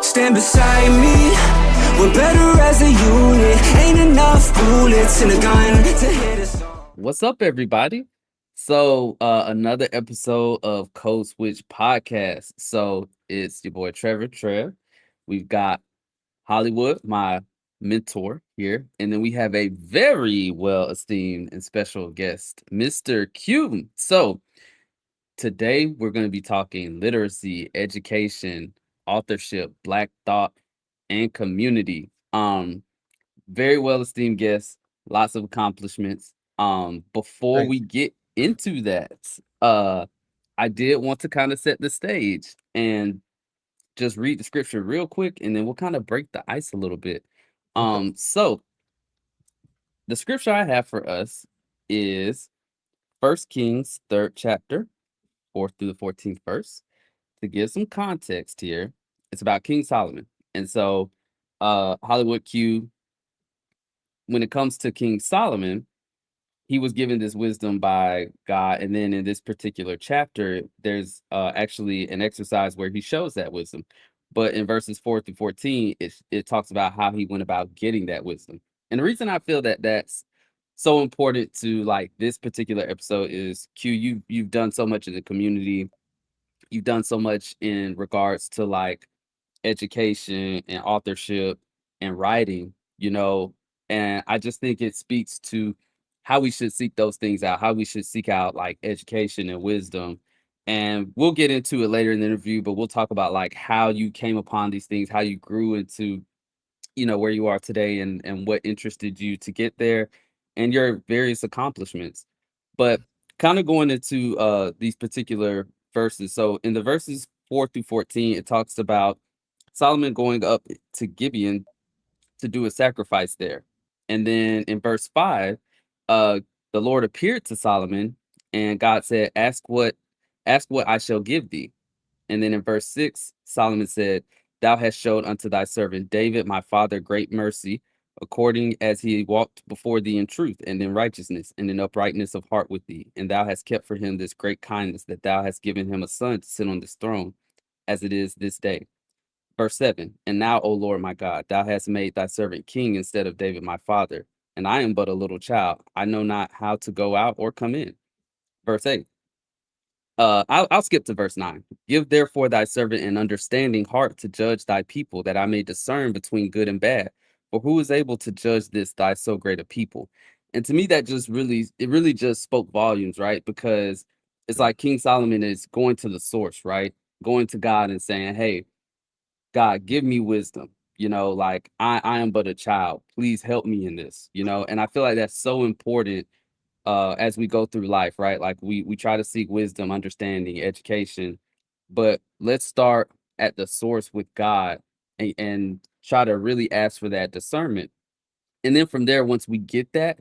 stand beside me. We're better as a unit. Ain't enough bullets in a gun to hit us all. What's up, everybody? Another episode of Code Switch Podcast. So, it's your boy Trevor Trev. We've got Hollywood, my mentor here, and then we have a very well esteemed and special guest, Mr. Q. So, today we're going to be talking literacy, education, authorship, Black thought, and community. Very well esteemed guest, lots of accomplishments. Before Thank we get into that, I did want to kind of set the stage and just read the scripture real quick, and then we'll kind of break the ice a little bit. you. Okay. So the scripture I have for us is First Kings, 3rd chapter, 4th through the 14th verse. To give some context here, it's about King Solomon. And so Hollywood Q, when it comes to King Solomon, he was given this wisdom by God. And then in this particular chapter, there's actually an exercise where he shows that wisdom. But in verses 4 through 14, it talks about how he went about getting that wisdom. And the reason I feel that that's so important to like this particular episode is Q, you've done so much in the community. You've done so much in regards to like education and authorship and writing, and I just think it speaks to how we should seek those things out, how we should seek out like education and wisdom. And we'll get into it later in the interview, but we'll talk about like how you came upon these things, how you grew into, where you are today and what interested you to get there and your various accomplishments. But kind of going into these particular verses. So in the verses 4 through 14, it talks about Solomon going up to Gibeon to do a sacrifice there. And then in verse 5, the Lord appeared to Solomon and God said, ask what I shall give thee. And then in verse 6, Solomon said, Thou hast showed unto thy servant David, my father, great mercy, according as he walked before thee in truth and in righteousness and in uprightness of heart with thee. And thou hast kept for him this great kindness, that thou hast given him a son to sit on this throne, as it is this day. Verse 7, And now, O Lord my God, thou hast made thy servant king instead of David my father, and I am but a little child. I know not how to go out or come in. Verse 8, I'll skip to verse 9. Give therefore thy servant an understanding heart to judge thy people, that I may discern between good and bad. For who is able to judge this thy so great a people? And to me, that just really just spoke volumes, right? Because it's like King Solomon is going to the source, right? Going to God and saying, hey, God, give me wisdom. Like I am but a child. Please help me in this, and I feel like that's so important as we go through life, right? Like we try to seek wisdom, understanding, education, but let's start at the source with God and try to really ask for that discernment. And then from there, once we get that,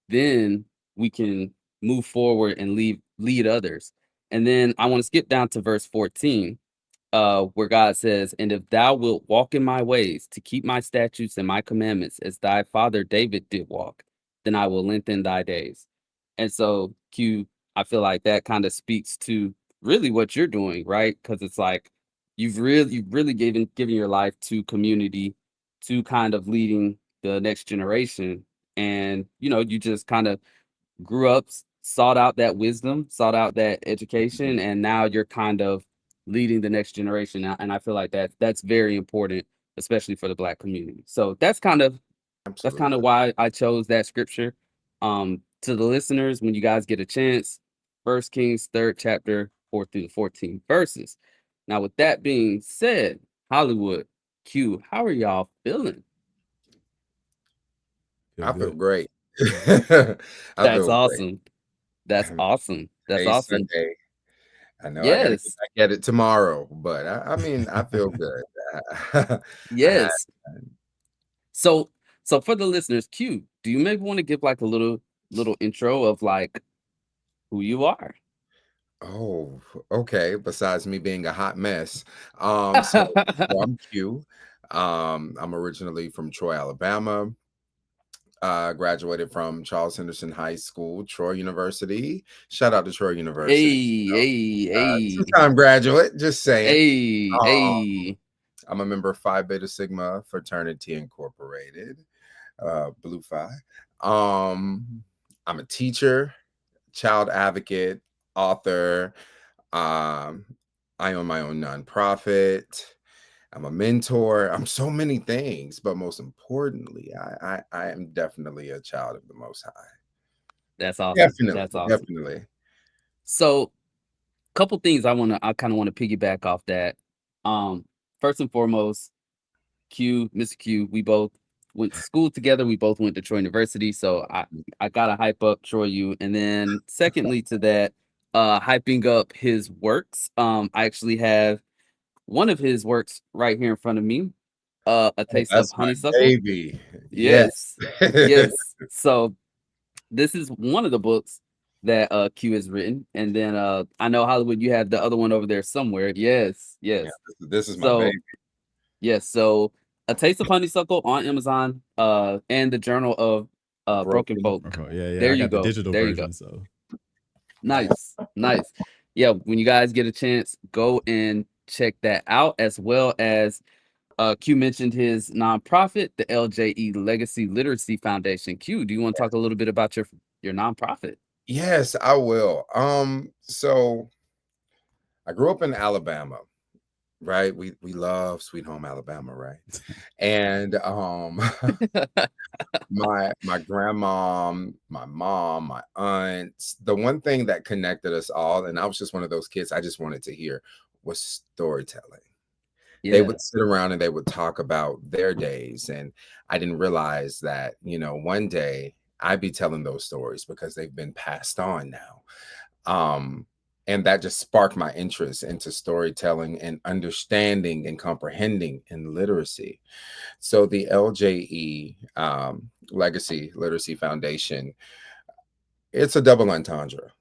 then we can move forward and lead others. And then I want to skip down to verse 14, where God says, And if thou wilt walk in my ways to keep my statutes and my commandments as thy father David did walk, then I will lengthen thy days. And so, Q, I feel like that kind of speaks to really what you're doing, right? Because it's like you've really given your life to community, to kind of leading the next generation. And you just kind of grew up, sought out that wisdom, sought out that education, and now you're kind of leading the next generation. And I feel like that's very important, especially for the Black community. So that's kind of Absolutely. why I chose that scripture. To the listeners, when you guys get a chance, First Kings 3rd chapter, 4 through the 14 verses. Now, with that being said, Hollywood Q, how are y'all feeling? I feel Good. great. I That's feel great. awesome. That's awesome. That's Today's awesome. Sunday. I know I gotta get Yes. back at it tomorrow, but I mean I feel good. I had Yes. So for the listeners, Q, do you maybe want to give like a little intro of like who you are? oh okay. Besides me being a hot mess, so I'm Q. I'm originally from Troy, Alabama. Graduated from Charles Henderson High School, Troy University. Shout out to Troy University. Hey, hey, hey, Two-time graduate. Just saying. hey, Um, hey. I'm a member of Phi Beta Sigma Fraternity Incorporated, Blue Phi. I'm a teacher, child advocate, author. Um, I own my own nonprofit. I'm a mentor. I'm so many things, but most importantly, I am definitely a child of the Most High. That's awesome. Definitely, That's awesome. definitely. So, couple things I kind of want to piggyback off that. First and foremost, Mr. Q, we both went to school together. We both went to Troy University, so I gotta hype up Troy U. And then secondly to that, hyping up his works. I actually have one of his works right here in front of me. A Oh, Taste of that's my Honeysuckle. baby. Yes. Yes, yes. So this is one of the books that Q has written, and then I know Hollywood, you have the other one over there somewhere. Yes, Yeah, yes. this is my So baby. yes, so A Taste of Honeysuckle on Amazon, and the Journal of Broken Broken. Folk. Okay, yeah, There I you got the go. digital There you go. version, so Nice, nice. Yeah, when you guys get a chance, go and check that out, as well as Q mentioned his nonprofit, the LJE Legacy Literacy Foundation. Q, do you want to talk a little bit about your nonprofit? Yes, I will. So I grew up in Alabama, right? We love Sweet Home Alabama, right? And my grandma, my mom, my aunts, the one thing that connected us all, and I was just one of those kids I just wanted to hear, was storytelling. They Yeah, would sit around and they would talk about their days, and I didn't realize that, one day I'd be telling those stories because they've been passed on now. And that just sparked my interest into storytelling and understanding and comprehending and literacy. So the LJE, Legacy Literacy Foundation, it's a double entendre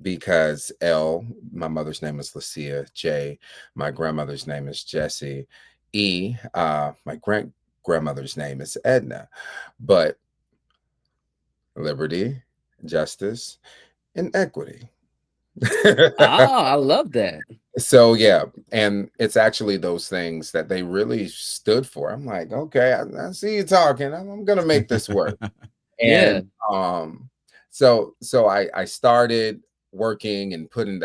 because L, my mother's name is Lucia. J, my grandmother's name is Jessie. E, my grandmother's name is Edna. But liberty, justice, and equity. ah, I love that. So yeah, and it's actually those things that they really stood for. I'm like, okay, I see you talking. I'm gonna make this work. Yeah, And so I started working and putting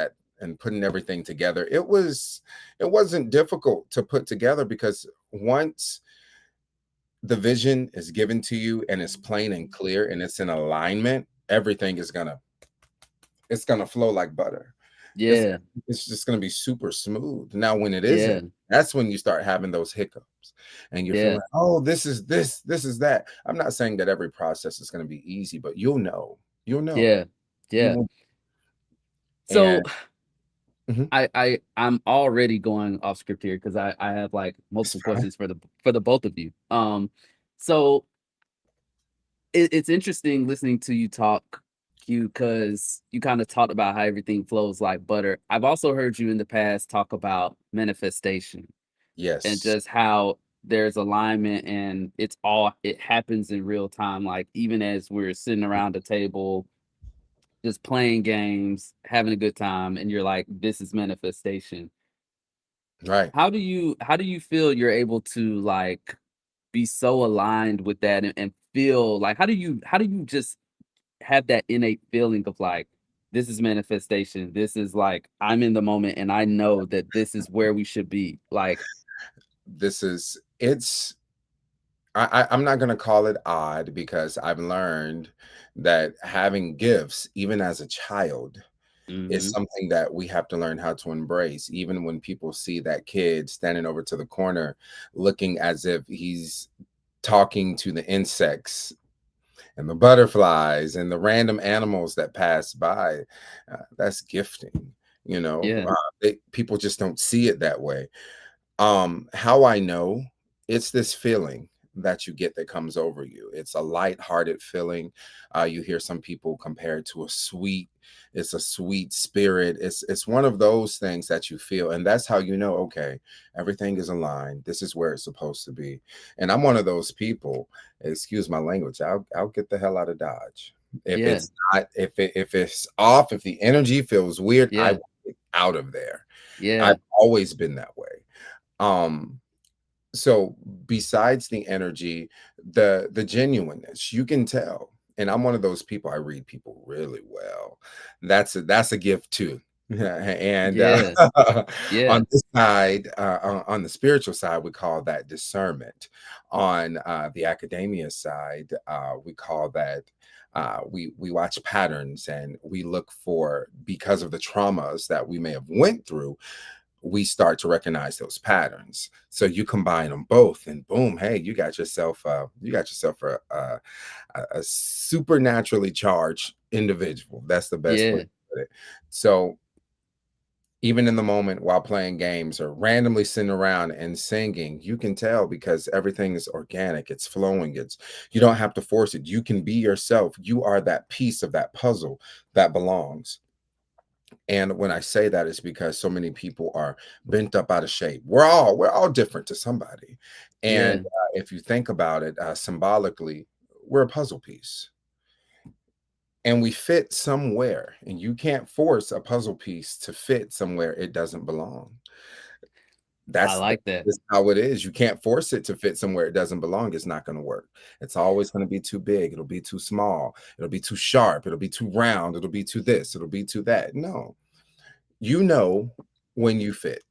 everything together. It wasn't difficult to put together because once the vision is given to you and it's plain and clear and it's in alignment, everything is gonna flow like butter. It's yeah, it's just gonna be super smooth. Now, when it yeah, isn't, that's when you start having those hiccups and you're yeah, feeling, oh, this is that. I'm not saying that every process is gonna be easy, but you'll know. You'll know. yeah, You yeah. will. So And Mhm. I'm already going off script here because I have like It's multiple fine. questions for the both of you. So it's interesting listening to you talk, Q, because you kind of talked about how everything flows like butter. I've also heard you in the past talk about manifestation and Yes. just how there's alignment and it happens in real time. Like even as we're sitting around the table, just playing games, having a good time, and you're like, this is manifestation. Right. How do you feel you're able to like be so aligned with that and feel like how do you just have that innate feeling of like this is manifestation, this is like I'm in the moment and I know that this is where we should be like This is it's I'm not gonna call it odd because I've learned that having gifts, even as a child, is mhm, something that we have to learn how to embrace. Even when people see that kid standing over to the corner looking as if he's talking to the insects and the butterflies and the random animals that pass by, that's gifting. yeah, People just don't see it that way. How I know, it's this feeling that you get that comes over you. It's a light-hearted feeling. You hear some people compare it to it's a sweet spirit. It's one of those things that you feel, and that's how you know, okay, everything is aligned. This is where it's supposed to be. And I'm one of those people, excuse my language, I'll get the hell out of Dodge. If yeah, it's not, if it's off, if the energy feels weird, I yeah, want it out of there. yeah, I've always been that way. Um, So besides the energy, the genuineness, you can tell. And I'm one of those people, I read people really well. That's a gift too. And Yeah. Yeah. on this side, on the spiritual side, we call that discernment. On the academia side, we call that we watch patterns and we look for, because of the traumas that we may have went through, we start to recognize those patterns. So you combine them both, and boom, hey, you got yourself a supernaturally charged individual. That's the best way Yeah. to put it. So even in the moment while playing games or randomly sitting around and singing, you can tell because everything is organic, it's flowing, it's you don't have to force it. You can be yourself. You are that piece of that puzzle that belongs. And when I say that, it's because so many people are bent up out of shape. We're all different to somebody. And Yeah. if you think about it symbolically, we're a puzzle piece and we fit somewhere. And you can't force a puzzle piece to fit somewhere it doesn't belong. I like that. That's how it is. You can't force it to fit somewhere it doesn't belong. It's not going to work. It's always going to be too big. It'll be too small. It'll be too sharp. It'll be too round. It'll be too this. It'll be too that. No, you know when you fit.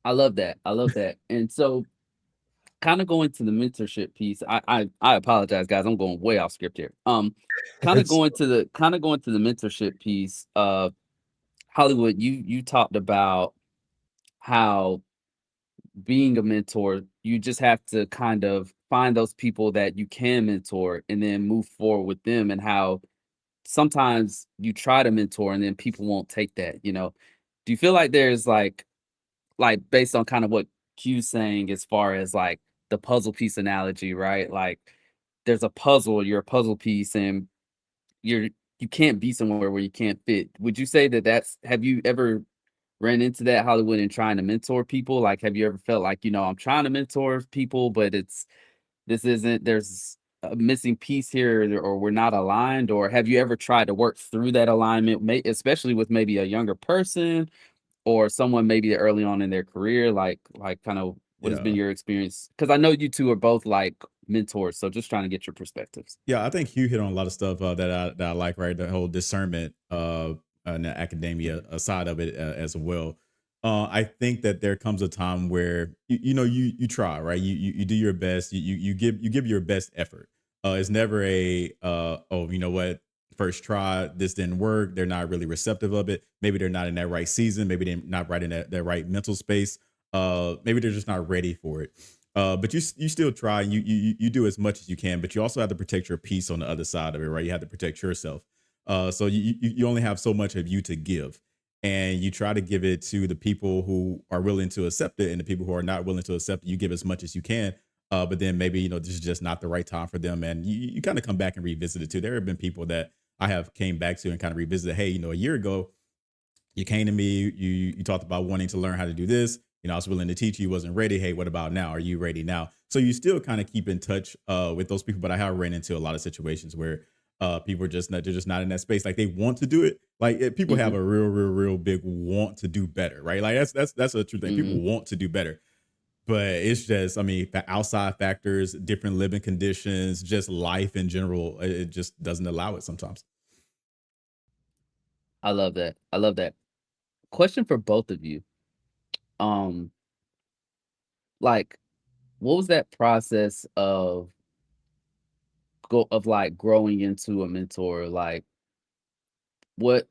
I love that. I love that. And so kind of going to the mentorship piece, I apologize, guys. I'm going way off script here. It's Kind of going to the mentorship piece. Hollywood, you talked about how being a mentor, you just have to kind of find those people that you can mentor and then move forward with them, and how sometimes you try to mentor and then people won't take that, you know. Do you feel like there's like based on kind of what Q's saying as far as like the puzzle piece analogy, right? Like there's a puzzle, you're a puzzle piece, and you're you can't be somewhere where you can't fit. Would you say that that's have you ever ran into that, Hollywood, and trying to mentor people? Like, have you ever felt like, I'm trying to mentor people, but this isn't there's a missing piece here, or we're not aligned? Or have you ever tried to work through that alignment, especially with maybe a younger person or someone maybe early on in their career? Like kind of what has been Yeah. your experience? Because I know you two are both like mentors, so just trying to get your perspectives. Yeah, I think Hugh hit on a lot of stuff that I like, right? The whole discernment and the academia side of it as well. I think that there comes a time where you try, right? You do your best. You give your best effort. It's never a oh, you know what, first try, this didn't work. They're not really receptive of it. Maybe they're not in that right season. Maybe they're not right in that right mental space. Maybe they're just not ready for it. But you still try, and you do as much as you can, but you also have to protect your peace on the other side of it, right? You have to protect yourself. So you only have so much of you to give, and you try to give it to the people who are willing to accept it, and the people who are not willing to accept it, you give as much as you can. But then maybe this is just not the right time for them, and you kind of come back and revisit it too. There have been people that I have came back to and kind of revisited. Hey, a year ago you came to me, you talked about wanting to learn how to do this. I was willing to teach you, wasn't ready. Hey, what about now? Are you ready now? So you still kind of keep in touch with those people. But I have ran into a lot of situations where people are just not, they're just not in that space. Like they want to do it. Like people have Hmm. a real big want to do better, right? Like that's a true thing. People Hmm. want to do better, but it's just, I mean, the outside factors, different living conditions, just life in general, it just doesn't allow it sometimes. I love that. I love that. Question for both of you. Um, like, what was that process of like growing into a mentor? Like, what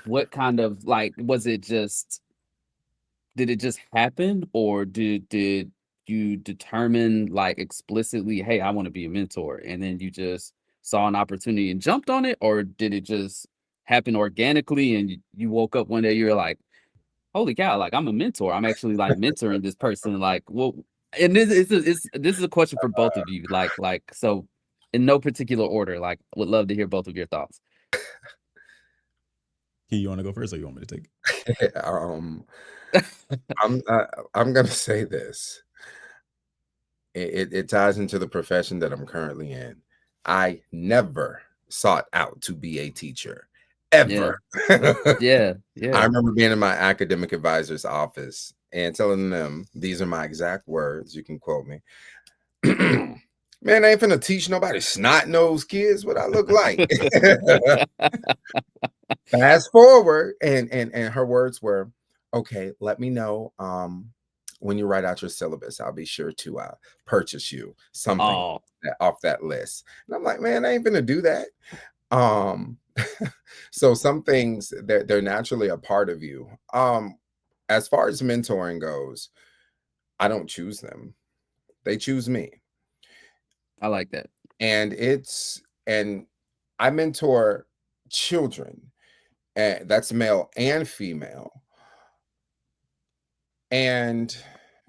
what kind of like was it just did it just happen, or did you determine like explicitly, hey, I want to be a mentor, and then you just saw an opportunity and jumped on it? Or did it just happen organically and you woke up one day, you're like, holy cow, like I'm a mentor. I'm actually like mentoring this person. Like, well, and this is a question for both of you. Like so in no particular order, like would love to hear both of your thoughts. Key, you want to go first, or you want me to take? um, I'm gonna say this. It ties into the profession that I'm currently in. I never sought out to be a teacher, Yeah. ever. Yeah. I Yeah. remember being in my academic advisor's office, and telling them, these are my exact words, you can quote me. Man, I ain't finna teach nobody snot-nosed kids what I look like. Fast forward, and her words were, okay, let me know when you write out your syllabus. I'll be sure to purchase you something Oh, off that list. And I'm like, man, I ain't gonna do that. Um, so some things they're naturally a part of you. As far as mentoring goes, I don't choose them; they choose me, I like that. and I mentor children, and that's male and female. And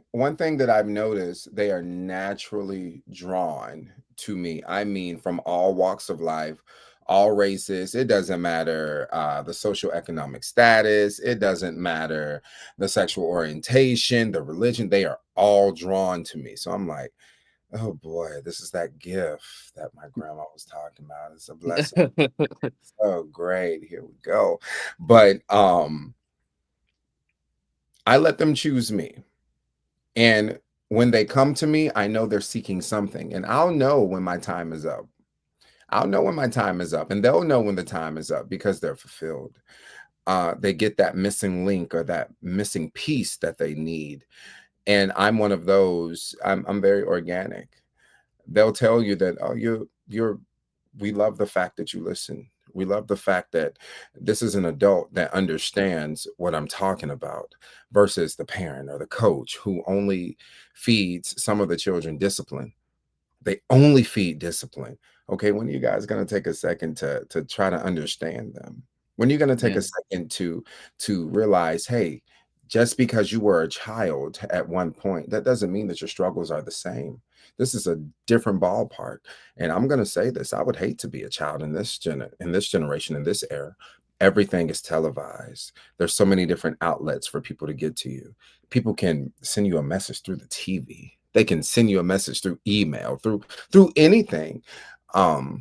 one thing that I've noticed, they are naturally drawn to me. I mean, from all walks of life, all races. It doesn't matter the social economic status. It doesn't matter the sexual orientation, the religion. They are all drawn to me. So I'm like, oh boy, this is that gift that my grandma was talking about. It's a blessing. Oh, great. Here we go. But I let them choose me. And when they come to me, I know they're seeking something, and I'll know when my time is up. I'll know when my time is up, and they'll know when the time is up because they're fulfilled. They get that missing link or that missing piece that they need. And I'm one of those. I'm very organic. They'll tell you that, oh, you're we love the fact that you listen. We love the fact that this is an adult that understands what I'm talking about versus the parent or the coach who only feeds some of the children discipline. They only feed discipline. Okay, when are you guys going to take a second to try to understand them? When are you going to take Yeah. a second to realize, hey, just because you were a child at one point, that doesn't mean that your struggles are the same. This is a different ballpark. And I'm going to say this, I would hate to be a child in this generation, in this era. Everything is televised. There's so many different outlets for people to get to you. People can send you a message through the TV. They can send you a message through email, through anything.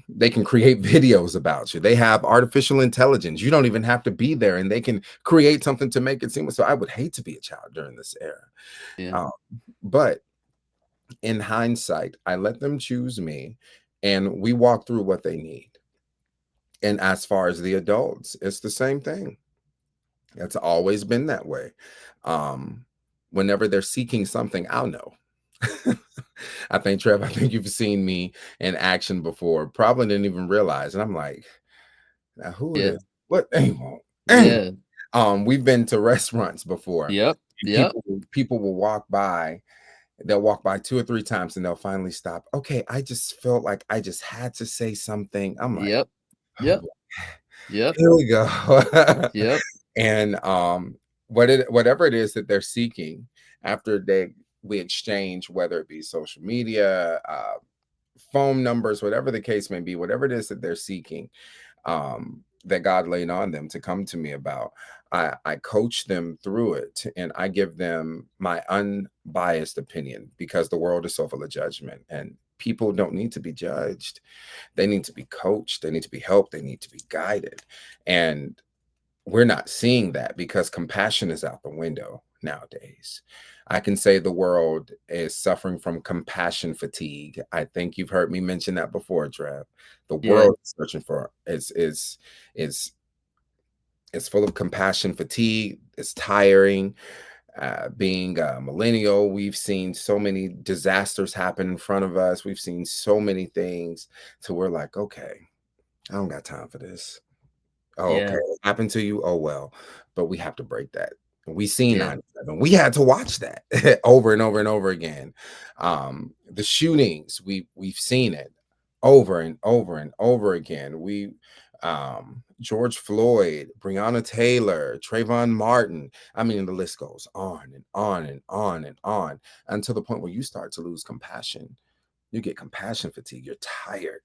They can create videos about you. They have artificial intelligence. You don't even have to be there, and they can create something to make it seem. So I would hate to be a child during this era. Yeah. Um, but in hindsight, I let them choose me, and we walk through what they need. And as far as the adults, it's the same thing. It's always been that way. Um, Whenever they're seeking something, I'll know. I think, Trev, I think you've seen me in action before. Probably didn't even realize. And I'm like, now who it Yeah. is? What anyone? Yeah. We've been to restaurants before. Yep. And Yep. people will walk by. They'll walk by 2 or 3 times and they'll finally stop. Okay, I just felt like I just had to say something. I'm like, Yep. oh, Yep. Yep. here we go. Yep. And whatever it is that they're seeking after we exchange, whether it be social media, phone numbers, whatever the case may be, whatever it is that they're seeking, that God laid on them to come to me about, I coach them through it, and I give them my unbiased opinion because the world is so full of judgment, and people don't need to be judged. They need to be coached. They need to be helped. They need to be guided. And we're not seeing that because compassion is out the window nowadays. I can say the world is suffering from compassion fatigue. I think you've heard me mention that before, Trev. The Yeah. world is searching for is is full of compassion fatigue. It's tiring. Being a millennial, we've seen so many disasters happen in front of us. We've seen so many things, so we're like, okay, I don't got time for this. Oh, okay. Yeah. It happened to you? Oh, well, but we have to break that. We seen Yeah. 9/11. We had to watch that over and over and over again. The shootings, we've seen it over and over and over again. George Floyd, Breonna Taylor, Trayvon Martin. I mean, the list goes on and on and on and on until the point where you start to lose compassion. You get compassion fatigue. You're tired.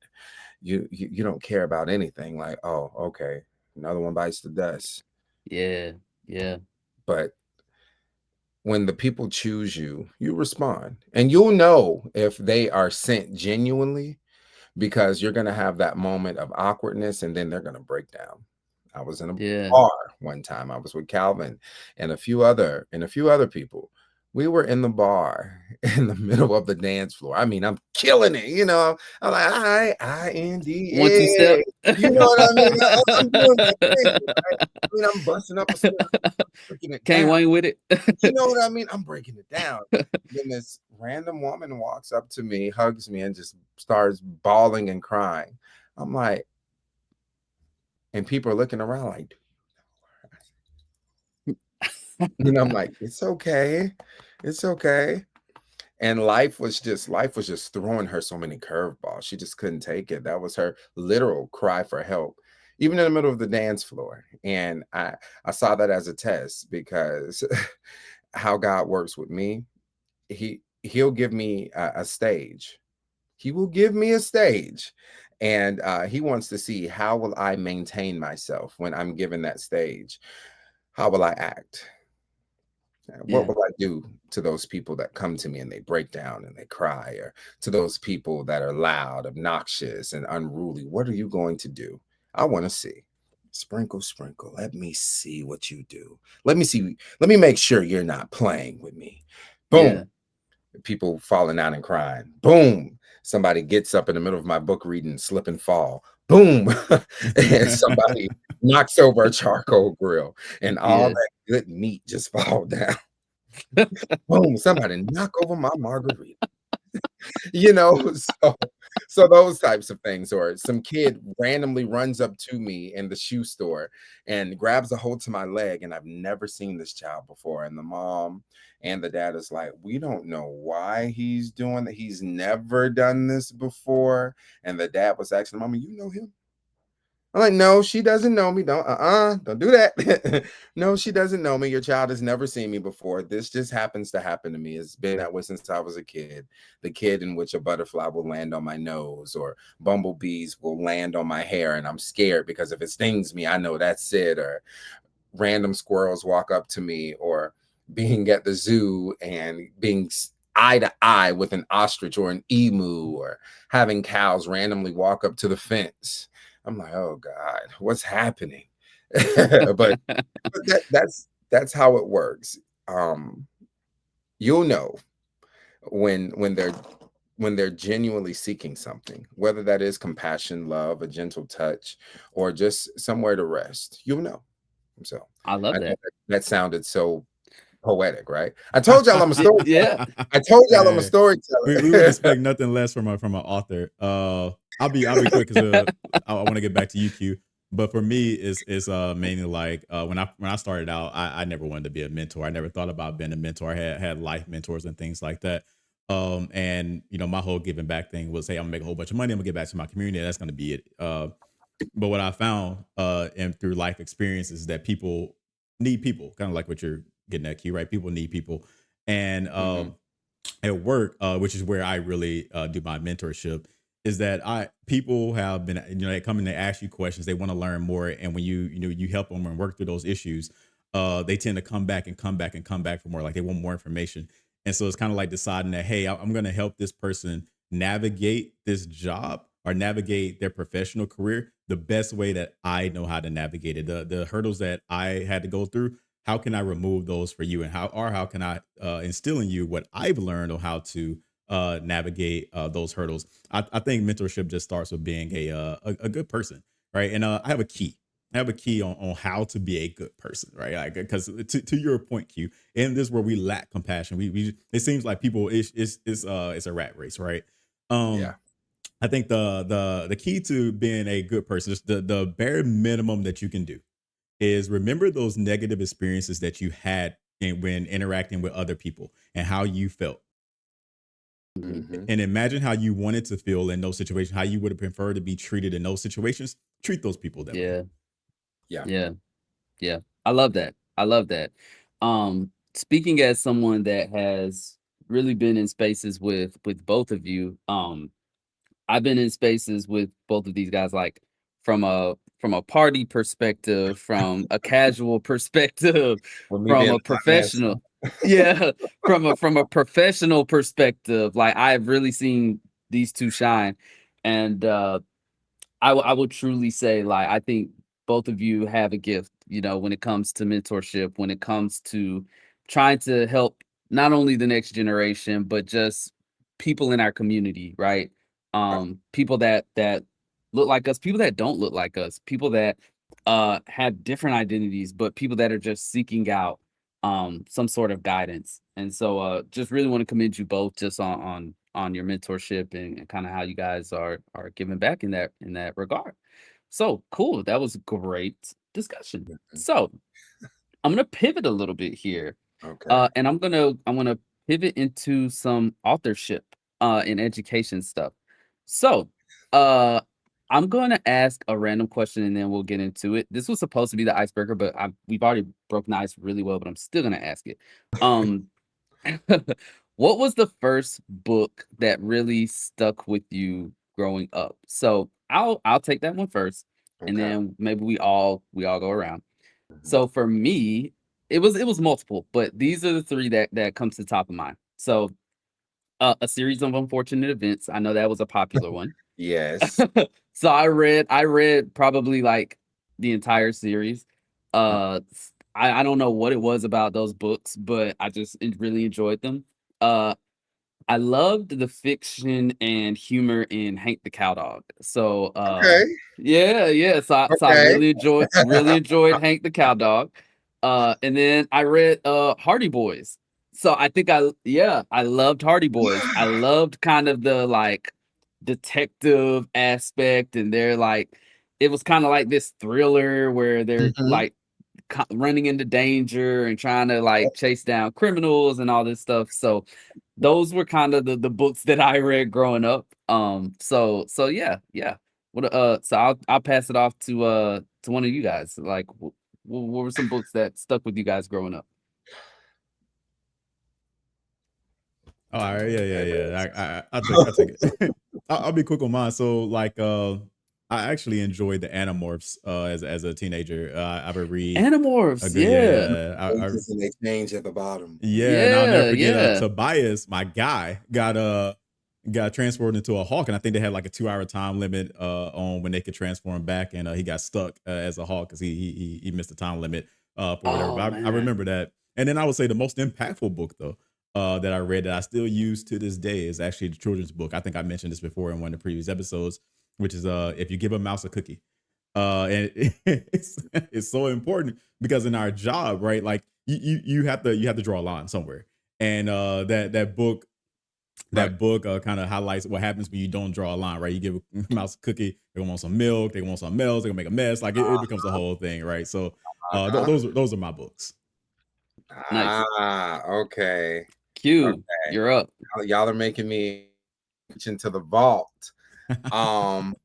You don't care about anything. Like, oh, okay, another one bites the dust. Yeah. Yeah. But when the people choose you, you respond. And you'll know if they are sent genuinely because you're going to have that moment of awkwardness and then they're going to break down. I was in a Yeah. bar one time. I was with Calvin and a few other people. We were in the bar in the middle of the dance floor. I mean, I'm killing it, you know. I'm like, One, two step. INDA. You know what I mean? I'm doing my thing, right? I mean, I'm busting up a sweat, breaking it Can't down. Wayne with it. You know what I mean? I'm breaking it down. Then this random woman walks up to me, hugs me, and just starts bawling and crying. I'm like, and people are looking around like, and I'm like, it's okay. It's okay. And life was just throwing her so many curveballs. She just couldn't take it. That was her literal cry for help, even in the middle of the dance floor. And I saw that as a test, because how God works with me, he'll give me a stage. He will give me a stage. And he wants to see, how will I maintain myself when I'm given that stage? How will I act? What Yeah. will I do to those people that come to me and they break down and they cry, or to those people that are loud, obnoxious, and unruly? What are you going to do? I want to see. Sprinkle, sprinkle. Let me see what you do. Let me see. Let me make sure you're not playing with me. Boom. Yeah. People falling out and crying. Boom. Somebody gets up in the middle of my book reading, slip and fall. Boom. And somebody knocks over a charcoal grill, and all Yeah. that good meat just fall down. Boom. Somebody knock over my margarita. You know, so those types of things. Or some kid randomly runs up to me in the shoe store and grabs a hold to my leg, and I've never seen this child before. And the mom and the dad is like, we don't know why he's doing that. He's never done this before. And the dad was asking, Mama, you know him? I'm like, no, she doesn't know me. Don't do that. No, she doesn't know me. Your child has never seen me before. This just happens to happen to me. It's been that way since I was a kid. The kid in which a butterfly will land on my nose, or bumblebees will land on my hair, and I'm scared because if it stings me, I know that's it. Or random squirrels walk up to me, or being at the zoo and being eye to eye with an ostrich or an emu, or having cows randomly walk up to the fence. I'm like, oh God, what's happening? But that's how it works. You'll know when they're genuinely seeking something, whether that is compassion, love, a gentle touch, or just somewhere to rest. You'll know. So I love I know that. that sounded so poetic, right? I told y'all I'm a storyteller. Yeah. I told y'all I'm a Hey, storyteller. we would expect nothing less from an author. I'll be quick, because I want to get back to you, Q. But for me, it's mainly like, when I started out, I never wanted to be a mentor. I never thought about being a mentor. I had life mentors and things like that. And my whole giving back thing was, hey, I'm gonna make a whole bunch of money. I'm gonna give back to my community. That's gonna be it. But what I found, and through life experiences, is that people need people, kind of like what you're getting at, Q, right? People need people. And at work, which is where I really do my mentorship, is that people have been, they come in, they ask you questions, they want to learn more, and when you help them and work through those issues, they tend to come back and come back and come back for more. Like, they want more information. And so it's kind of like deciding that, hey, I'm going to help this person navigate this job, or navigate their professional career the best way that I know how to navigate it. The hurdles that I had to go through, how can I remove those for you? And how can I instill in you what I've learned on how to navigate those hurdles? I think mentorship just starts with being a good person, right? And I have a key. I have a key on how to be a good person, right? Like, because to your point, Q, in this where we lack compassion, we it seems like people it's a rat race, right? Yeah. I think the key to being a good person is the bare minimum that you can do is remember those negative experiences that you had when interacting with other people, and how you felt. Mhm. And imagine how you wanted to feel in those situations, how you would have preferred to be treated in those situations. Treat those people that way. Yeah. Yeah. Yeah. Yeah. I love that. I love that. Speaking as someone that has really been in spaces with both of you, I've been in spaces with both of these guys, like from a party perspective, from a casual perspective, For me from being a a hot mess. professional, yeah, from a professional perspective. Like, I've really seen these two shine, and I will truly say, like, I think both of you have a gift, when it comes to mentorship, when it comes to trying to help not only the next generation, but just people in our community, right? People that look like us, people that don't look like us, people that have different identities, but people that are just seeking out some sort of guidance. And so just really want to commend you both just on your mentorship and kind of how you guys are giving back in that regard. So cool. That was a great discussion. So I'm gonna pivot a little bit here. Okay. And I'm gonna pivot into some authorship in education stuff. So uh I'm gonna ask a random question and then we'll get into it. This was supposed to be the icebreaker, but we've already broken the ice really well, but I'm still gonna ask it. Um what was the first book that really stuck with you growing up? So I'll take that one first, and Okay. then maybe we all go around. Mhm. So for me, it was multiple, but these are the three that comes to the top of mind. So a series of unfortunate events. I know that was a popular one. Yes. So I read probably like the entire series. I don't know what it was about those books, but I just really enjoyed them. Uh I loved the fiction and humor in Hank the Cowdog. So Okay. yeah. So I Okay. really enjoyed Hank the Cowdog. And then I read Hardy Boys. So I think I loved Hardy Boys. I loved kind of the like detective aspect, and they're like it was kind of like this thriller where they're Mhm. like running into danger and trying to like chase down criminals and all this stuff. So those were kind of the books that I read growing up. So yeah. So I'll pass it off to one of you guys. Like what were some books that stuck with you guys growing up? All right, yeah, yeah, Okay, yeah. let's- I take it. I'll be quick on mine. So like, I actually enjoyed the Animorphs as a teenager. I would read a Animorphs, good, yeah, yeah. yeah. Pages and they change at the bottom. Yeah, and I'll never Yeah, forget yeah. Tobias, my guy, got transported into a hawk, and I think they had like a 2 hour time limit on when they could transform back, and he got stuck as a hawk because he missed the time limit for whatever. Oh But I man. remember that. And then I would say the most impactful book though that I read that I still use to this day is actually the children's book. I think I mentioned this before in one of the previous episodes, which is If You Give a Mouse a Cookie. And it's so important because in our job, right? Like you have to draw a line somewhere, and that book Right. kind of highlights what happens when you don't draw a line, right? You give a mouse a cookie, they're gonna want some milk, they want some else, they're gonna make a mess, like it becomes a whole thing, right? So Uh-huh. those are my books. Nice. Okay. Q, Okay. you're up. Y'all are making me reach into the vault. Um,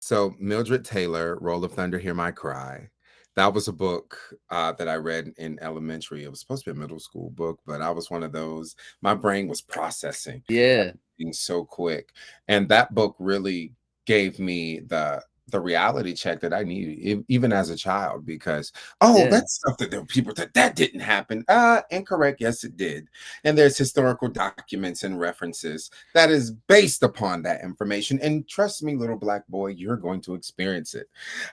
so Mildred Taylor, Roll of Thunder, Hear My Cry. That was a book that I read in elementary. It was supposed to be a middle school book, but I was one of those. My brain was processing Yeah, everything so quick, and that book really gave me the reality check that I needed, even as a child. Because yeah, that's something that people that didn't happen. Incorrect. Yes, it did. And there's historical documents and references that is based upon that information. And trust me, little black boy, you're going to experience it.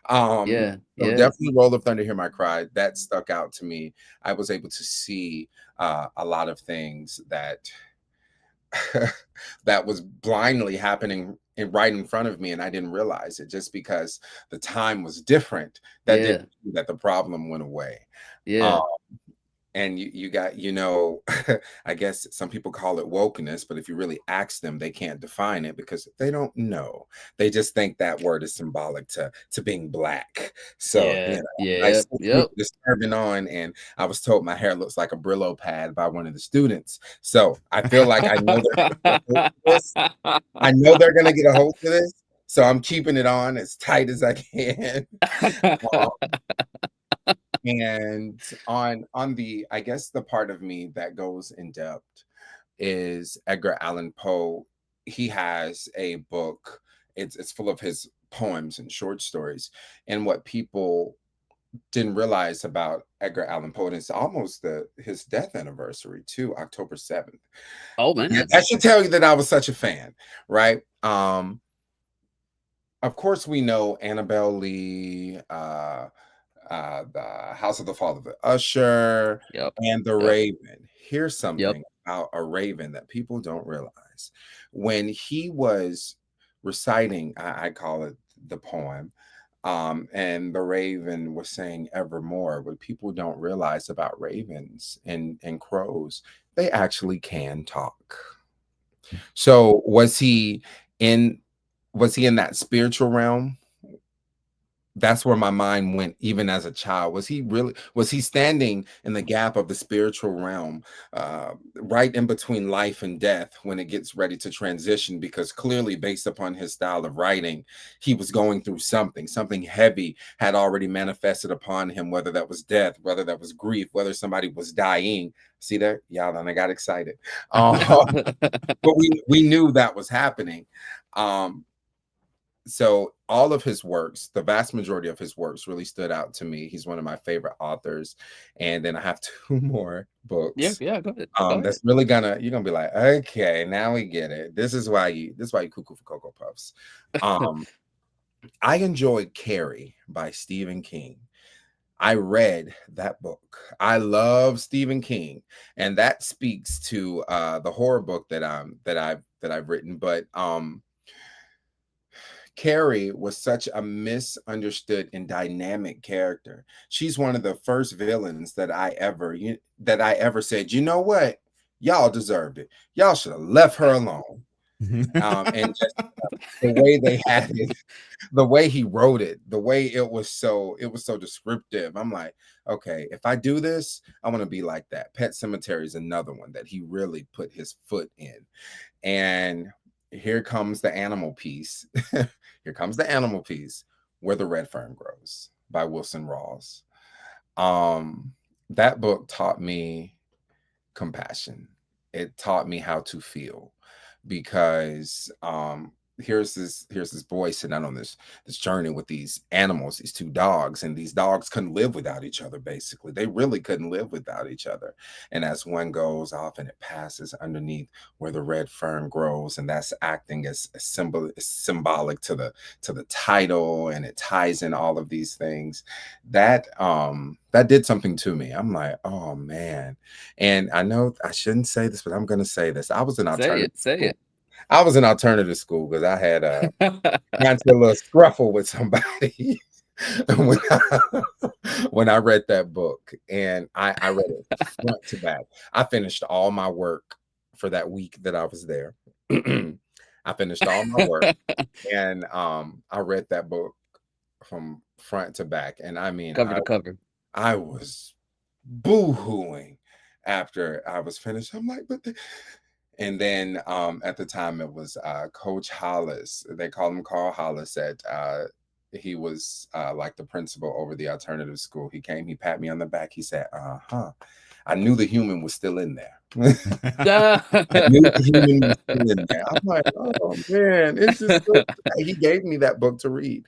yeah, So yeah, definitely Roll of Thunder, Hear My Cry. That stuck out to me. I was able to see a lot of things that that was blindly happening right in front of me, and I didn't realize it just because the time was different. That yeah, didn't mean that the problem went away. Um, yeah, and you got, I guess some people call it wokeness, but if you really ask them, they can't define it because they don't know. They just think that word is symbolic to being black. So, yeah, I yeah, still keep yep. this turban on, and I was told my hair looks like a Brillo pad by one of the students. So I feel like I know they're gonna get a hold of this. I know they're gonna get a hold of this. So I'm keeping it on as tight as I can. And on the, I guess, the part of me that goes in depth is Edgar Allan Poe. He has a book. It's full of his poems and short stories. And what people didn't realize about Edgar Allan Poe, and it's almost his death anniversary too, October 7th. Oh man. That should tell you that I was such a fan, right? of course, we know Annabelle Lee, the House of the Fall of the Usher, Yep. and The Yep. Raven. Here's Yep. something about a Raven that people don't realize. When he was reciting, I call it the poem, and the Raven was saying evermore. What people don't realize about ravens and crows, they actually can talk. So in was he in that spiritual realm? That's where my mind went even as a child. Was he standing in the gap of the spiritual realm, right in between life and death when it gets ready to transition? Because clearly, based upon his style of writing, he was going through something heavy had already manifested upon him, whether that was death, whether that was grief, whether somebody was dying. See that, y'all, and I got excited. But we knew that was happening. um so all of his works, the vast majority of his works, really stood out to me. He's one of my favorite authors. And then I have two more Yeah. books. Yeah. Go ahead. Go ahead. That's really you're gonna be like, okay, now we get it. This is why you cuckoo for Cocoa Puffs. um I enjoyed Carrie by Stephen King. I read that book. I love Stephen King, and that speaks to the horror book that I've written. But Carrie was such a misunderstood and dynamic character. She's one of the first villains that I ever said, you know what? Y'all deserved it. Y'all should have left her alone. And just the way they had it, the way he wrote it, the way it was so descriptive. I'm like, okay, if I do this, I want to be like that. Pet Cemetery is another one that he really put his foot in. And here comes the animal piece. Here comes the animal piece, Where the Red Fern Grows by Wilson Rawls. Um, that book taught me compassion. It taught me how to feel because here's this boy sitting out on this journey with these animals, these two dogs, and these dogs couldn't live without each other. Basically, they really couldn't live without each other. And as one goes off and it passes underneath where the red fern grows, and that's acting as a symbolic to the title, and it ties in all of these things. That did something to me. I'm like, oh man. And I know I shouldn't say this, but I'm going to say this. I was in Say alternative it. Say school. it. I was in alternative school because I had got into a little scruffle with somebody when when I read that book, and I read it front to back. I finished all my work for that week that I was there. I finished all my work, and I read that book from front to back, and I mean, Cover to cover. I was boo-hooing after I was finished. I'm like, and then at the time it was Coach Hollis. They called him Carl Hollis. He was like the principal over the alternative school. He came, he pat me on the back. He said, "Uh-huh." I knew the human was still in there. I knew the human was still in there. I'm like, oh man, it's just so he gave me that book to read.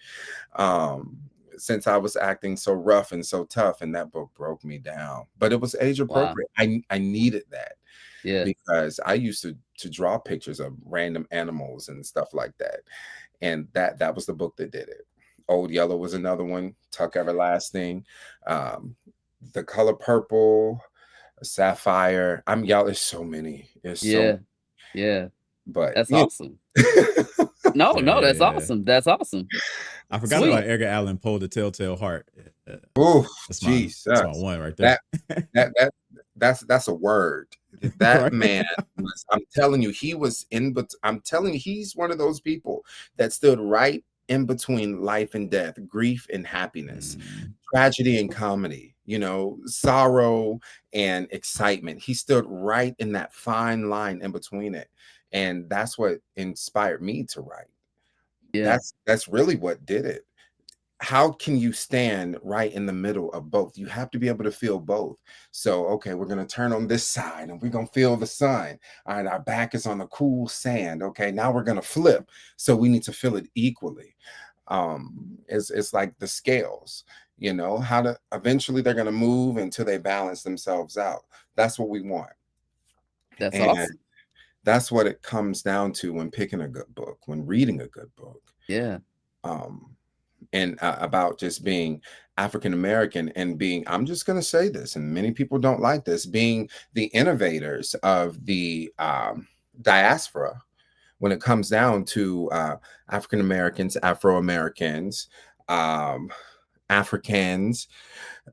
Um, since I was acting so rough and so tough, and that book broke me down. But it was age Wow. appropriate. I needed that Yeah. because I used to draw pictures of random animals and stuff like that. And that was the book that did it. Old Yellow was another one, Tuck Everlasting, um, The Color Purple, Sapphire. Y'all, there's so many. There's so Yeah. Yeah. but That's awesome. No, no, that's Yeah. awesome. That's awesome. I forgot about Sweet. Edgar Allan Poe, The Telltale Heart. Oof, That's my Jesus. one right there. That that's a word. That Right? man was, I'm telling you, he was in, but I'm telling you, he's one of those people that stood right in between life and death, grief and happiness, Mm, tragedy and comedy, sorrow and excitement. He stood right in that fine line in between it. And that's what inspired me to write. Yeah. That's really what did it. How can you stand right in the middle of both? You have to be able to feel both. So, okay, we're going to turn on this side and we're going to feel the sun. All right, our back is on the cool sand. Okay, now we're going to flip. So we need to feel it equally. It's like the scales, how to eventually they're going to move until they balance themselves out. That's what we want. That's And awesome. that's what it comes down to when picking a good book, when reading a good book. Yeah. and about just being African American and being, I'm just going to say this, and many people don't like this, being the innovators of the diaspora when it comes down to African Americans, Afro Americans, Africans,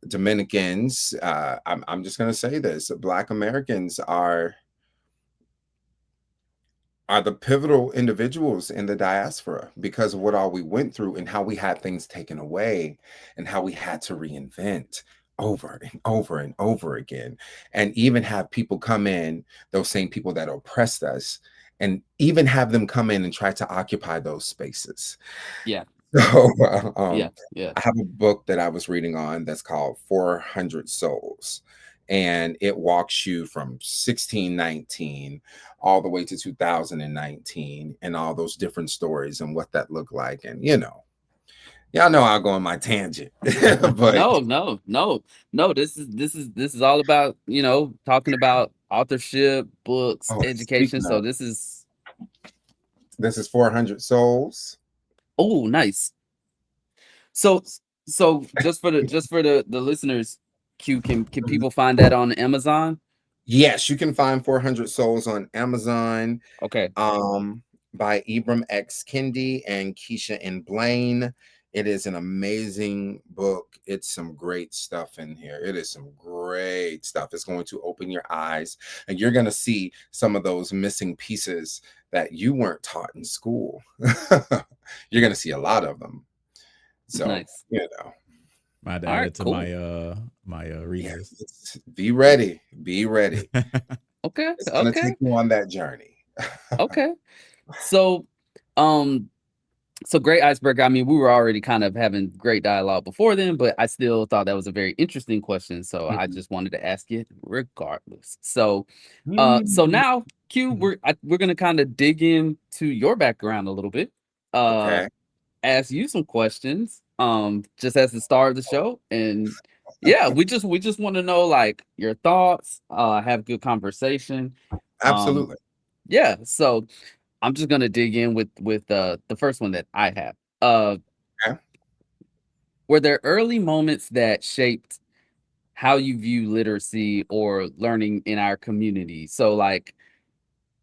Dominicans. I'm just going to say this: Black Americans are the pivotal individuals in the diaspora because of what all we went through and how we had things taken away and how we had to reinvent over and over and over again, and even have people come in, those same people that oppressed us, and even have them come in and try to occupy those spaces. Yeah. So Yeah. I have a book that I was reading on that's called 400 Souls, and it walks you from 1619 all the way to 2019 and all those different stories and what that looked like. And y'all know I'll go on my tangent. But No. This is all about, talking about authorship, books, education. speaking So of, this is 400 Souls. nice. So just for the listeners, Q, can people find that on Amazon? Yes, you can find 400 Souls on Amazon. Okay. By Ibram X. Kendi and Keisha and Blaine. It is an amazing book. It's some great stuff in here. It is some great stuff. It's going to open your eyes, and you're going to see some of those missing pieces that you weren't taught in school. You're going to see a lot of them. So, Nice. Might All add right, it to cool. my read list. Be ready. Be ready. Okay. It's going to take you on that journey. Okay. So, great icebreaker. I mean, we were already kind of having great dialogue before then, but I still thought that was a very interesting question. So I just wanted to ask it regardless. So, so now, Q, we're gonna kind of dig into your background a little bit. Okay. Ask you some questions. Just as the star of the show, and yeah, we just want to know like your thoughts. Have good conversation. Absolutely. Yeah. So I'm just gonna dig in with the first one that I have. Okay. Were there early moments that shaped how you view literacy or learning in our community? So, like,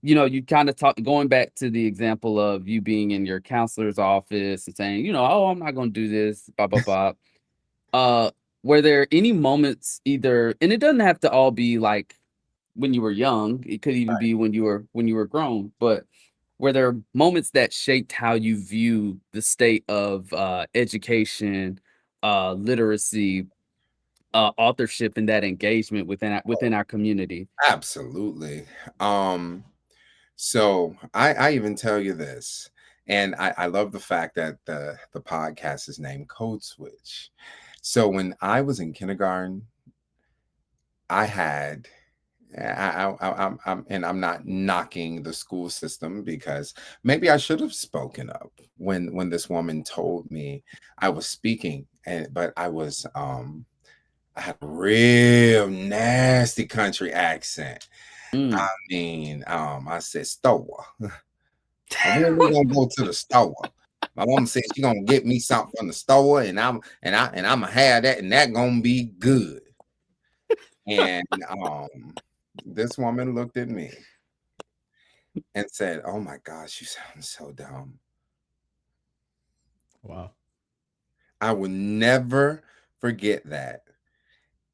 you kind of talk going back to the example of you being in your counselor's office and saying, oh, I'm not gonna do this, blah blah blah. Were there any moments either, and it doesn't have to all be like when you were young, it could even be when you were grown, but were there moments that shaped how you view the state of education, literacy, authorship, and that engagement within our community? Absolutely. So I even tell you this, and I love the fact that the podcast is named Code Switch. So when I was in kindergarten, I had and I'm not knocking the school system because maybe I should have spoken up when this woman told me I was speaking, and but I had a real nasty country accent. I Mm. mean, I said store. When we gonna go to the store? My mom said she gonna get me something from the store, and I'm gonna have that, and that gonna be good. And this woman looked at me and said, "Oh my gosh, you sound so dumb." Wow. I will never forget that.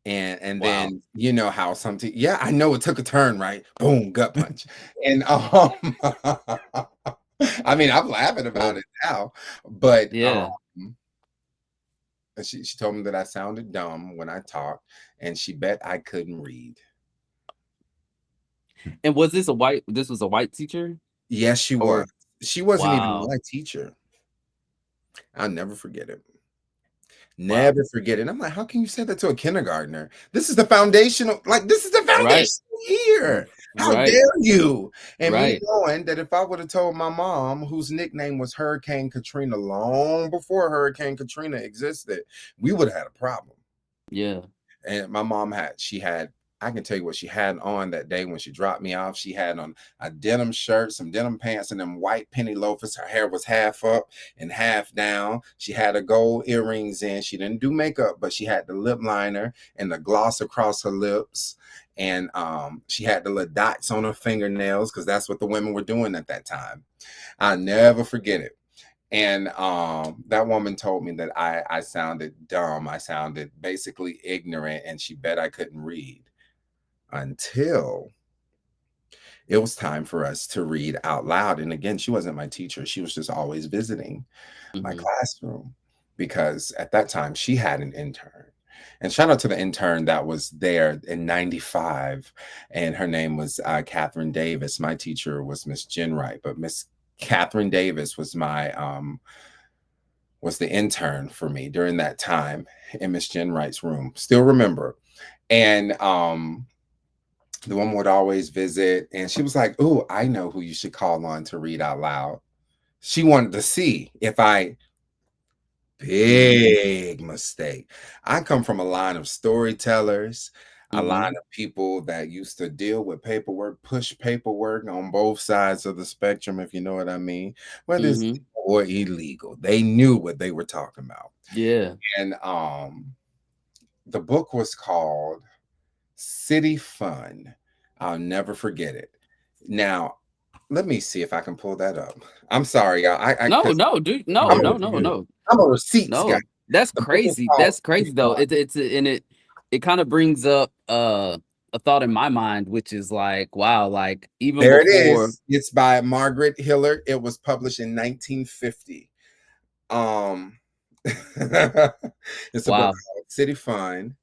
And Wow. then you know how something, yeah, I know it took a turn, right? Boom, gut punch. And I mean, I'm laughing about it now, but Yeah. she told me that I sounded dumb when I talked, and she bet I couldn't read. And this was a white teacher? Yes, she was. Or She wasn't even wow. my teacher. I'll never forget it. Wow. Never forget it. I'm like, how can you say that to a kindergartner? This is the foundational, like this is the Right. foundational year. How Right. dare you? And me Right. knowing that if I would have told my mom, whose nickname was Hurricane Katrina long before Hurricane Katrina existed, we would have had a problem. Yeah. And my mom had I can tell you what she had on that day when she dropped me off. She had on a denim shirt, some denim pants, and them white penny loafers. Her hair was half up and half down. She had her gold earrings in. She didn't do makeup, but she had the lip liner and the gloss across her lips. And she had the little dots on her fingernails because that's what the women were doing at that time. I'll never forget it. And that woman told me that I sounded dumb. I sounded basically ignorant, and she bet I couldn't read until it was time for us to read out loud. And again, she wasn't my teacher. She was just always visiting my classroom because at that time she had an intern. And shout out to the intern that was there in 95. And her name was Catherine Davis. My teacher was Miss Jen Wright, but Miss Catherine Davis was was the intern for me during that time in Miss Jen Wright's room. Still remember. And the woman would always visit, and she was like, "Oh, I know who you should call on to read out loud." She wanted to see if big mistake. I come from a line of storytellers, a line of people that used to deal with paperwork, push paperwork on both sides of the spectrum, if you know what I mean, whether it's legal or illegal. They knew what they were talking about. Yeah. And the book was called City Fun. I'll never forget it. Now, let me see if I can pull that up. I'm sorry, y'all. No, dude. No. I'm a receipts guy. That's crazy. That's crazy though. It kind of brings up a thought in my mind, which is like, wow, like even there before... it is. It's by Margaret Hillard. It was published in 1950. It's a book called City Fun.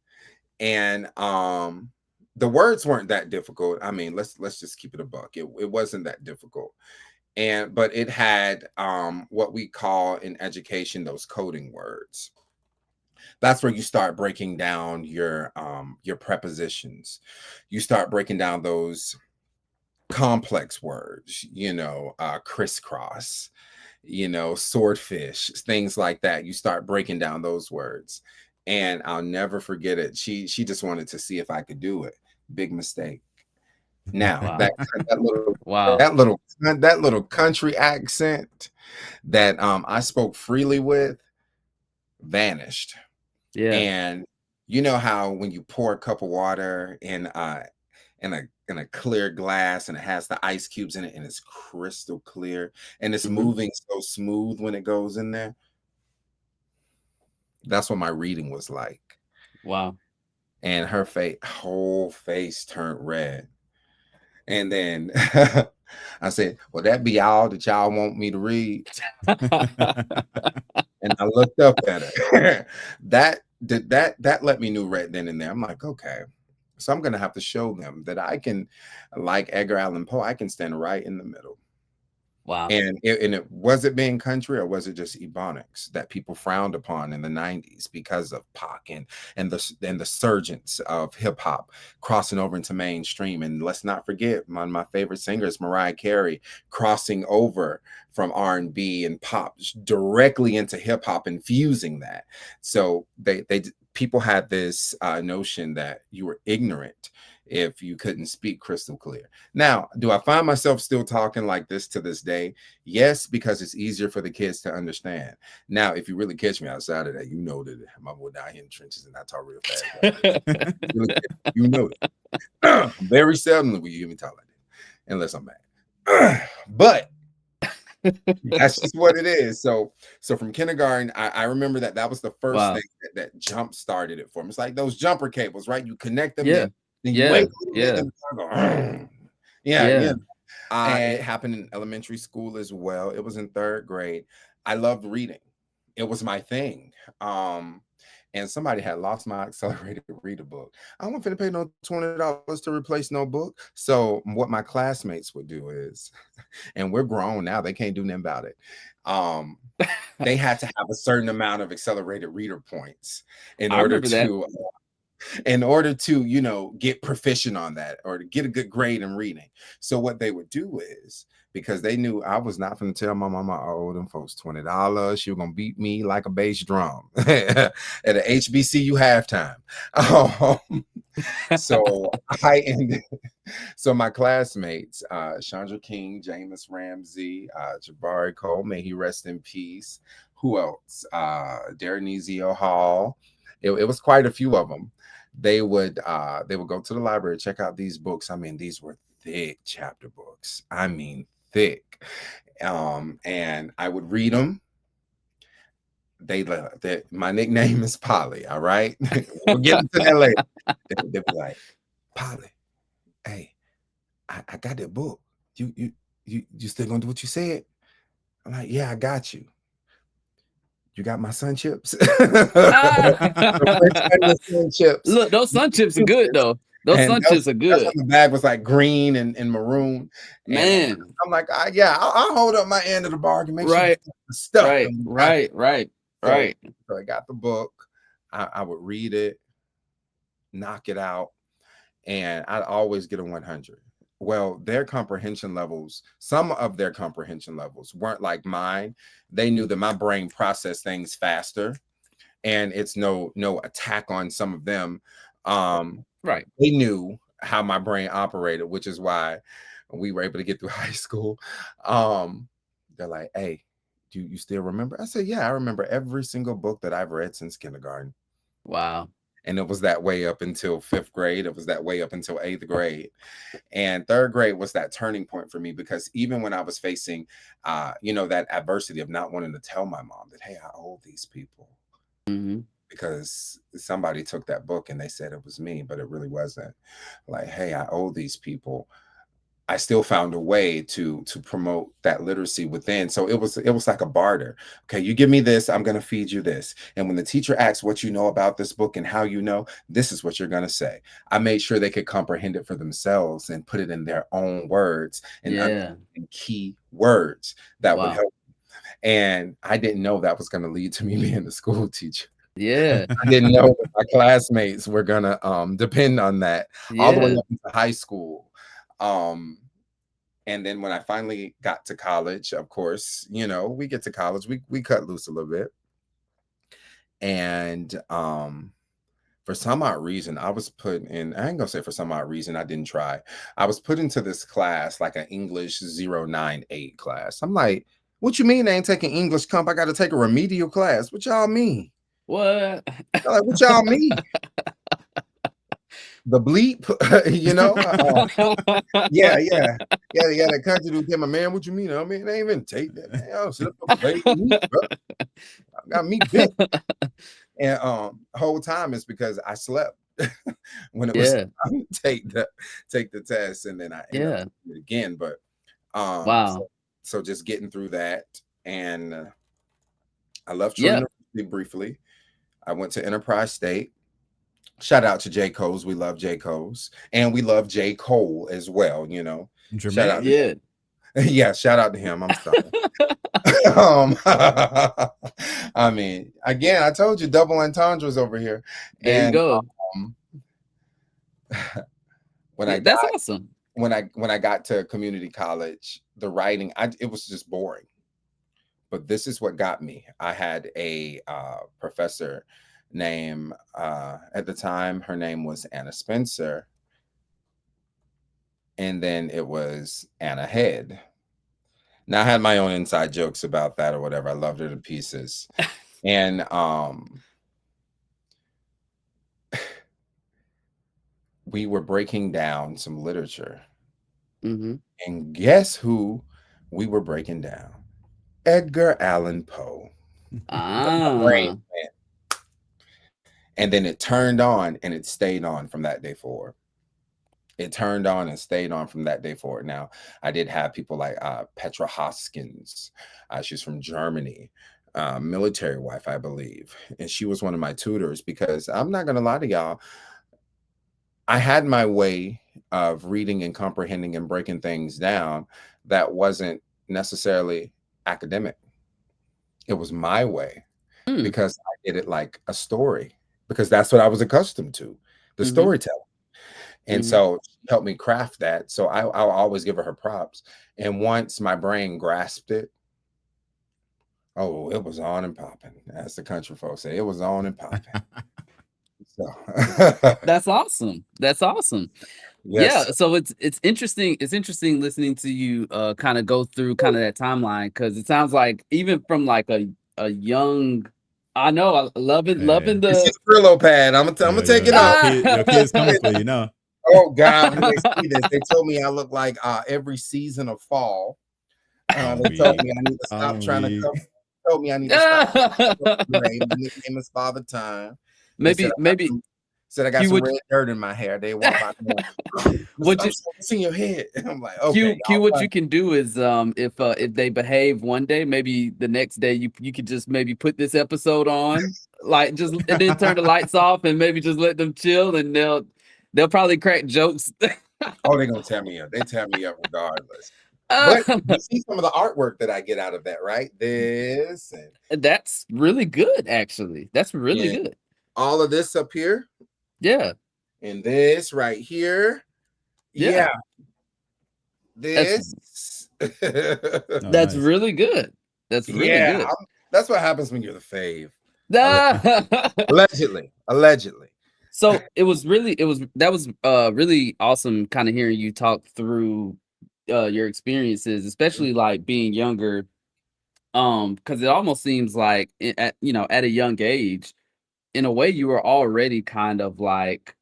And the words weren't that difficult. I mean, let's just keep it a buck. It wasn't that difficult. But it had what we call in education those coding words. That's where you start breaking down your prepositions. You start breaking down those complex words, crisscross, swordfish, things like that. You start breaking down those words. And I'll never forget it. She just wanted to see if I could do it. Big mistake. Now that little country accent that I spoke freely with vanished. Yeah. And you know how when you pour a cup of water in a clear glass and it has the ice cubes in it and it's crystal clear and it's moving so smooth when it goes in there? That's what my reading was like. Wow. And her whole face turned red. And then I said, "Well, that be all that y'all want me to read?" And I looked up at her. That let me know right then and there. I'm like, okay. So I'm gonna have to show them that I can, like Edgar Allan Poe, I can stand right in the middle. Wow. And was it being country or was it just ebonics that people frowned upon in the 90s because of Pac and the surgence of hip hop crossing over into mainstream? And let's not forget one of my favorite singers, Mariah Carey, crossing over from R&B and pop directly into hip hop and fusing that. So people had this notion that you were ignorant if you couldn't speak crystal clear. Now, do I find myself still talking like this to this day? Yes, because it's easier for the kids to understand. Now, if you really catch me outside of that, you know that I'm going down here in the trenches and I talk real fast. You know it. Very seldom will you hear me talk like that, unless I'm mad. But that's just what it is. So from kindergarten, I remember that was the first thing that jump started it for me. It's like those jumper cables, right? You connect them. Yeah. Then you wait Yeah. It happened in elementary school as well. It was in 3rd grade. I loved reading. It was my thing. And somebody had lost my accelerated reader book. I wasn't finna pay no $20 to replace no book. So what my classmates would do is, and we're grown now, they can't do nothing about it. They had to have a certain amount of accelerated reader points in order to in order to, get proficient on that or to get a good grade in reading. So what they would do is, because they knew I was not going to tell my mama I owed them folks $20. She was going to beat me like a bass drum at a HBCU halftime. So I ended. So my classmates, Chandra King, Jameis Ramsey, Jabari Cole, may he rest in peace. Who else? Darrenizio Hall. It was quite a few of them. They would go to the library, check out these books. I mean, these were thick chapter books. I mean, thick. And I would read them. My nickname is Polly. All right, we'll get into that later. They'd be like, Polly, hey, I got that book. You still gonna do what you said? I'm like, yeah, I got you. You got my sun chips? Sun chips. Look, those sun chips are good though. Those sun chips are good. The bag was like green and maroon. Man, and I'm like, I'll hold up my end of the bargain. Make right. sure the stuff. Right. So I got the book. I would read it, knock it out, and I'd always get a 100. Well, some of their comprehension levels weren't like mine. They knew that my brain processed things faster, and it's no attack on some of them. Right. They knew how my brain operated, which is why we were able to get through high school. They're like, hey, do you still remember? I said, yeah, I remember every single book that I've read since kindergarten. Wow. And it was that way up until 5th grade. It was that way up until 8th grade. And 3rd grade was that turning point for me, because even when I was facing, that adversity of not wanting to tell my mom that, hey, I owe these people. Mm-hmm. Because somebody took that book and they said it was me, but it really wasn't. Like, hey, I owe these people. I still found a way to promote that literacy within. So it was like a barter. Okay, you give me this, I'm going to feed you this. And when the teacher asks what you know about this book and how you know, this is what you're going to say. I made sure they could comprehend it for themselves and put it in their own words and key words that would help. And I didn't know that was going to lead to me being a school teacher. Yeah. I didn't know that my classmates were going to depend on that all the way up into high school. And then when I finally got to college, of course, we get to college, we cut loose a little bit. And for some odd reason, I was put in, I ain't gonna say for some odd reason, I didn't try. I was put into this class, like an English 098 class. I'm like, what you mean I ain't taking English comp? I got to take a remedial class. What y'all mean? What? Like, what y'all mean? The bleep, yeah. That country dude came, man, what you mean? I mean, they ain't even take that. Man, I'll sit up and play meat, bro. I got meat bit. And whole time is because I slept when it was time to take the test, and then I ended up doing it again. But wow. So just getting through that, and I left Troy University briefly. I went to Enterprise State. Shout out to J. Cole's. We love J. Cole's. And we love J. Cole as well, Shout out to him. Yeah, shout out to him. I'm sorry. I mean, again, I told you double entendres over here. There you go. That's awesome. When I got to community college, the writing, it was just boring. But this is what got me. I had a professor name at the time, her name was Anna Spencer, and then it was Anna Head. Now I had my own inside jokes about that or whatever. I loved her to pieces. And we were breaking down some literature. Mm-hmm. And guess who we were breaking down? Edgar Allan Poe. And then it turned on and it stayed on from that day forward. It turned on and stayed on from that day forward. Now, I did have people like Petra Hoskins. She's from Germany, military wife, I believe. And she was one of my tutors, because I'm not going to lie to y'all, I had my way of reading and comprehending and breaking things down that wasn't necessarily academic. It was my way, because I did it like a story, because that's what I was accustomed to. the Mm-hmm. storytelling. And Mm-hmm. so she helped me craft that. So I'll always give her props. And once my brain grasped it, oh, it was on and popping. As the country folks say, it was on and popping. So That's awesome. That's awesome. yes. Yeah, so it's interesting. It's interesting listening to you kind of go through kind of that timeline, because it sounds like even from like a young, I know, loving Hey, It's the just Brillo pad. I'm gonna take it off. your kids coming for you now. Oh God, when they see this, they told me I look like every season of fall. I'm They told weak. me I need to stop I'm trying to weak. cover. Told me I need to stop. Gray. My nickname is Father Time. They said maybe I got Q, some would red dirt in my hair. They walk by me. would you What's in your head? I'm like, okay, Q, what you can do is if they behave one day, maybe the next day you could just maybe put this episode on, like, just, and then turn the lights off and maybe just let them chill, and they'll probably crack jokes. oh, they're gonna tear me up. They tear me up regardless. But you see some of the artwork that I get out of that, right? This and That's really good, actually. That's really yeah, good. all of this up here Yeah. and this right here. Yeah. Yeah, That's this. Oh, that's nice. really good. That's really Yeah, good. that's what happens when you're the fave. Ah! Allegedly. So that was really awesome kind of hearing you talk through your experiences, especially like being younger. Because it almost seems like at at a young age, in a way, you were already kind of like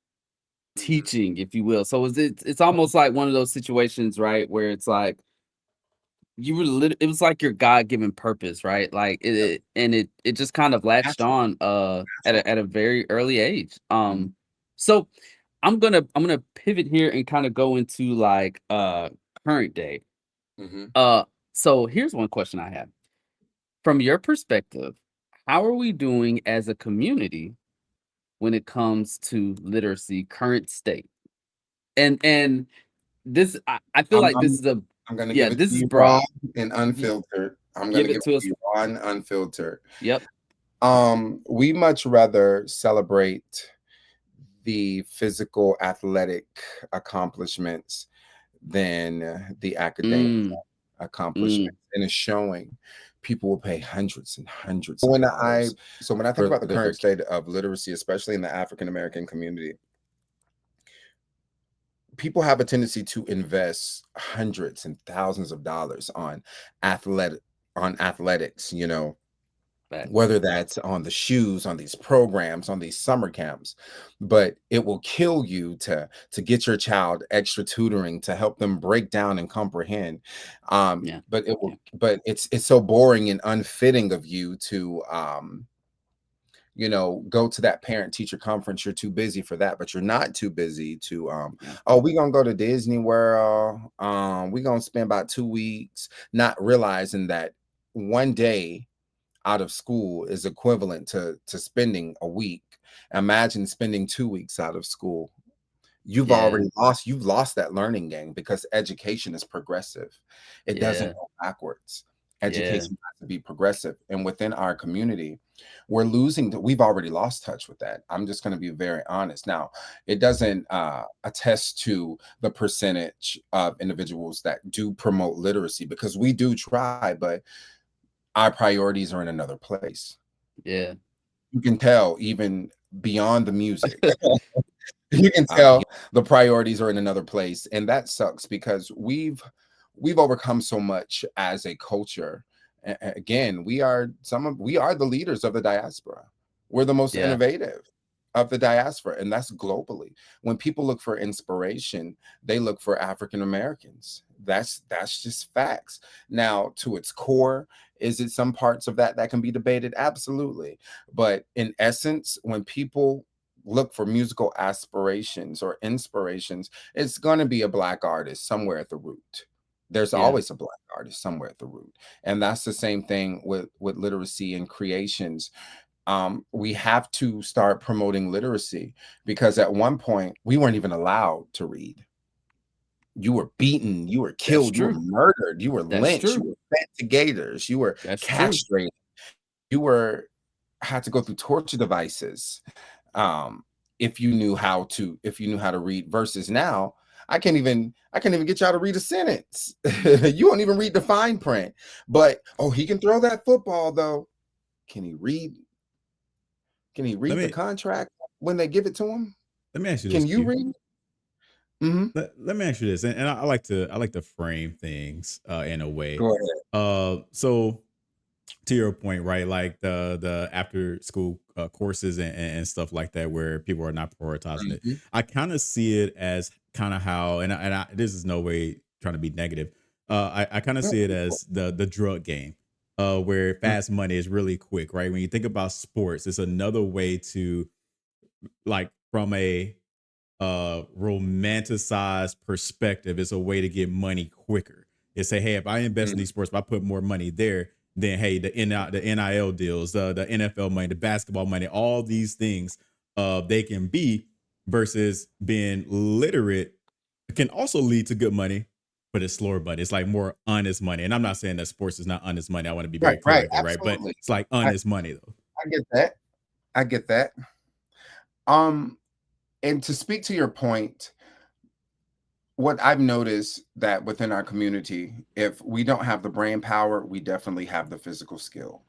teaching, if you will. So it's almost like one of those situations, right, where it's like you were it was like your God-given purpose, right? Like it just kind of latched Natural, on natural. at a very early age. Mhm. So I'm gonna pivot here and kind of go into like current day. Mhm. Uh so here's one question I have. From your perspective, how are we doing as a community when it comes to literacy current state? And this I feel I'm like this I'm is a I'm gonna yeah, give it this to is you raw broad. and Y- unfiltered. I'm gonna Give give it it to to us. you raw and unfiltered. Yep. We much rather celebrate the physical athletic accomplishments than the academic Mm, mm, accomplishments, and it's showing people will pay hundreds and hundreds of dollars. So when I think for about the their current state of literacy, especially in the African American community, people have a tendency to invest hundreds and thousands of dollars on athletic athletics, facts. whether that's on the shoes, on these programs, on these summer camps. But it will kill you to get your child extra tutoring to help them break down and comprehend. Yeah. But it Yeah. will, but it's so boring and unfitting of you to go to that parent teacher conference. You're too busy for that, but you're not too busy to Yeah. oh, we're gonna go to Disney World. We're gonna spend about 2 weeks, not realizing that one day out of school is equivalent to spending a week. Imagine spending 2 weeks out of school. Yeah. You've lost that learning game, because education is progressive. It doesn't Yeah. go backwards. Yeah. Education has to be progressive. And within our community, we've already lost touch with that. I'm just going to be very honest. Now, it doesn't attest to the percentage of individuals that do promote literacy, because we do try, but our priorities are in another place. Yeah. You can tell even beyond the music. You can I tell the priorities are in another place, and that sucks, because we've overcome so much as a culture. Again, we are the leaders of the diaspora. We're the most Yeah. innovative of the diaspora, and that's globally. When people look for inspiration, they look for African Americans. That's just facts. Now, to its core, is it some parts of that can be debated? Absolutely. But in essence, when people look for musical aspirations or inspirations, it's going to be a Black artist somewhere at the root. There's Yeah. always a Black artist somewhere at the root. And that's the same thing with literacy and creations. We have to start promoting literacy, because at one point we weren't even allowed to read. You were beaten, you were That's killed, you were true. murdered, you were That's lynched, you true. were fed to gators, you were That's true. castrated, you were had to go through torture devices. Um, if you knew how to read, versus now I can't even get y'all to read a sentence. You won't even read the fine print. But he can throw that football though. Can he read the contract when they give it to him? Let me ask you this, Can you Q. read? Mm-hmm. Let me ask you this, and I like to frame things in a way. Go ahead. So to your point, right? Like the after school courses and stuff like that, where people are not prioritizing it. Mm-hmm. I kind of see it as kind of how, and this is no way trying to be negative. I kind of see it as the drug game, where fast money is really quick, right? When you think about sports, it's another way to, like, from a romanticized perspective, it's a way to get money quicker. It's say, hey, if I invest in these sports, if I put more money there, then hey, the NIL deals, the NFL money, the basketball money, all these things, they can be, versus being literate can also lead to good money, but it's slower money. It's like more honest money. And I'm not saying that sports is not honest money. I want to be very clear with it, right? But it's like honest money though. I get that. And to speak to your point, what I've noticed that within our community, if we don't have the brain power, we definitely have the physical skill.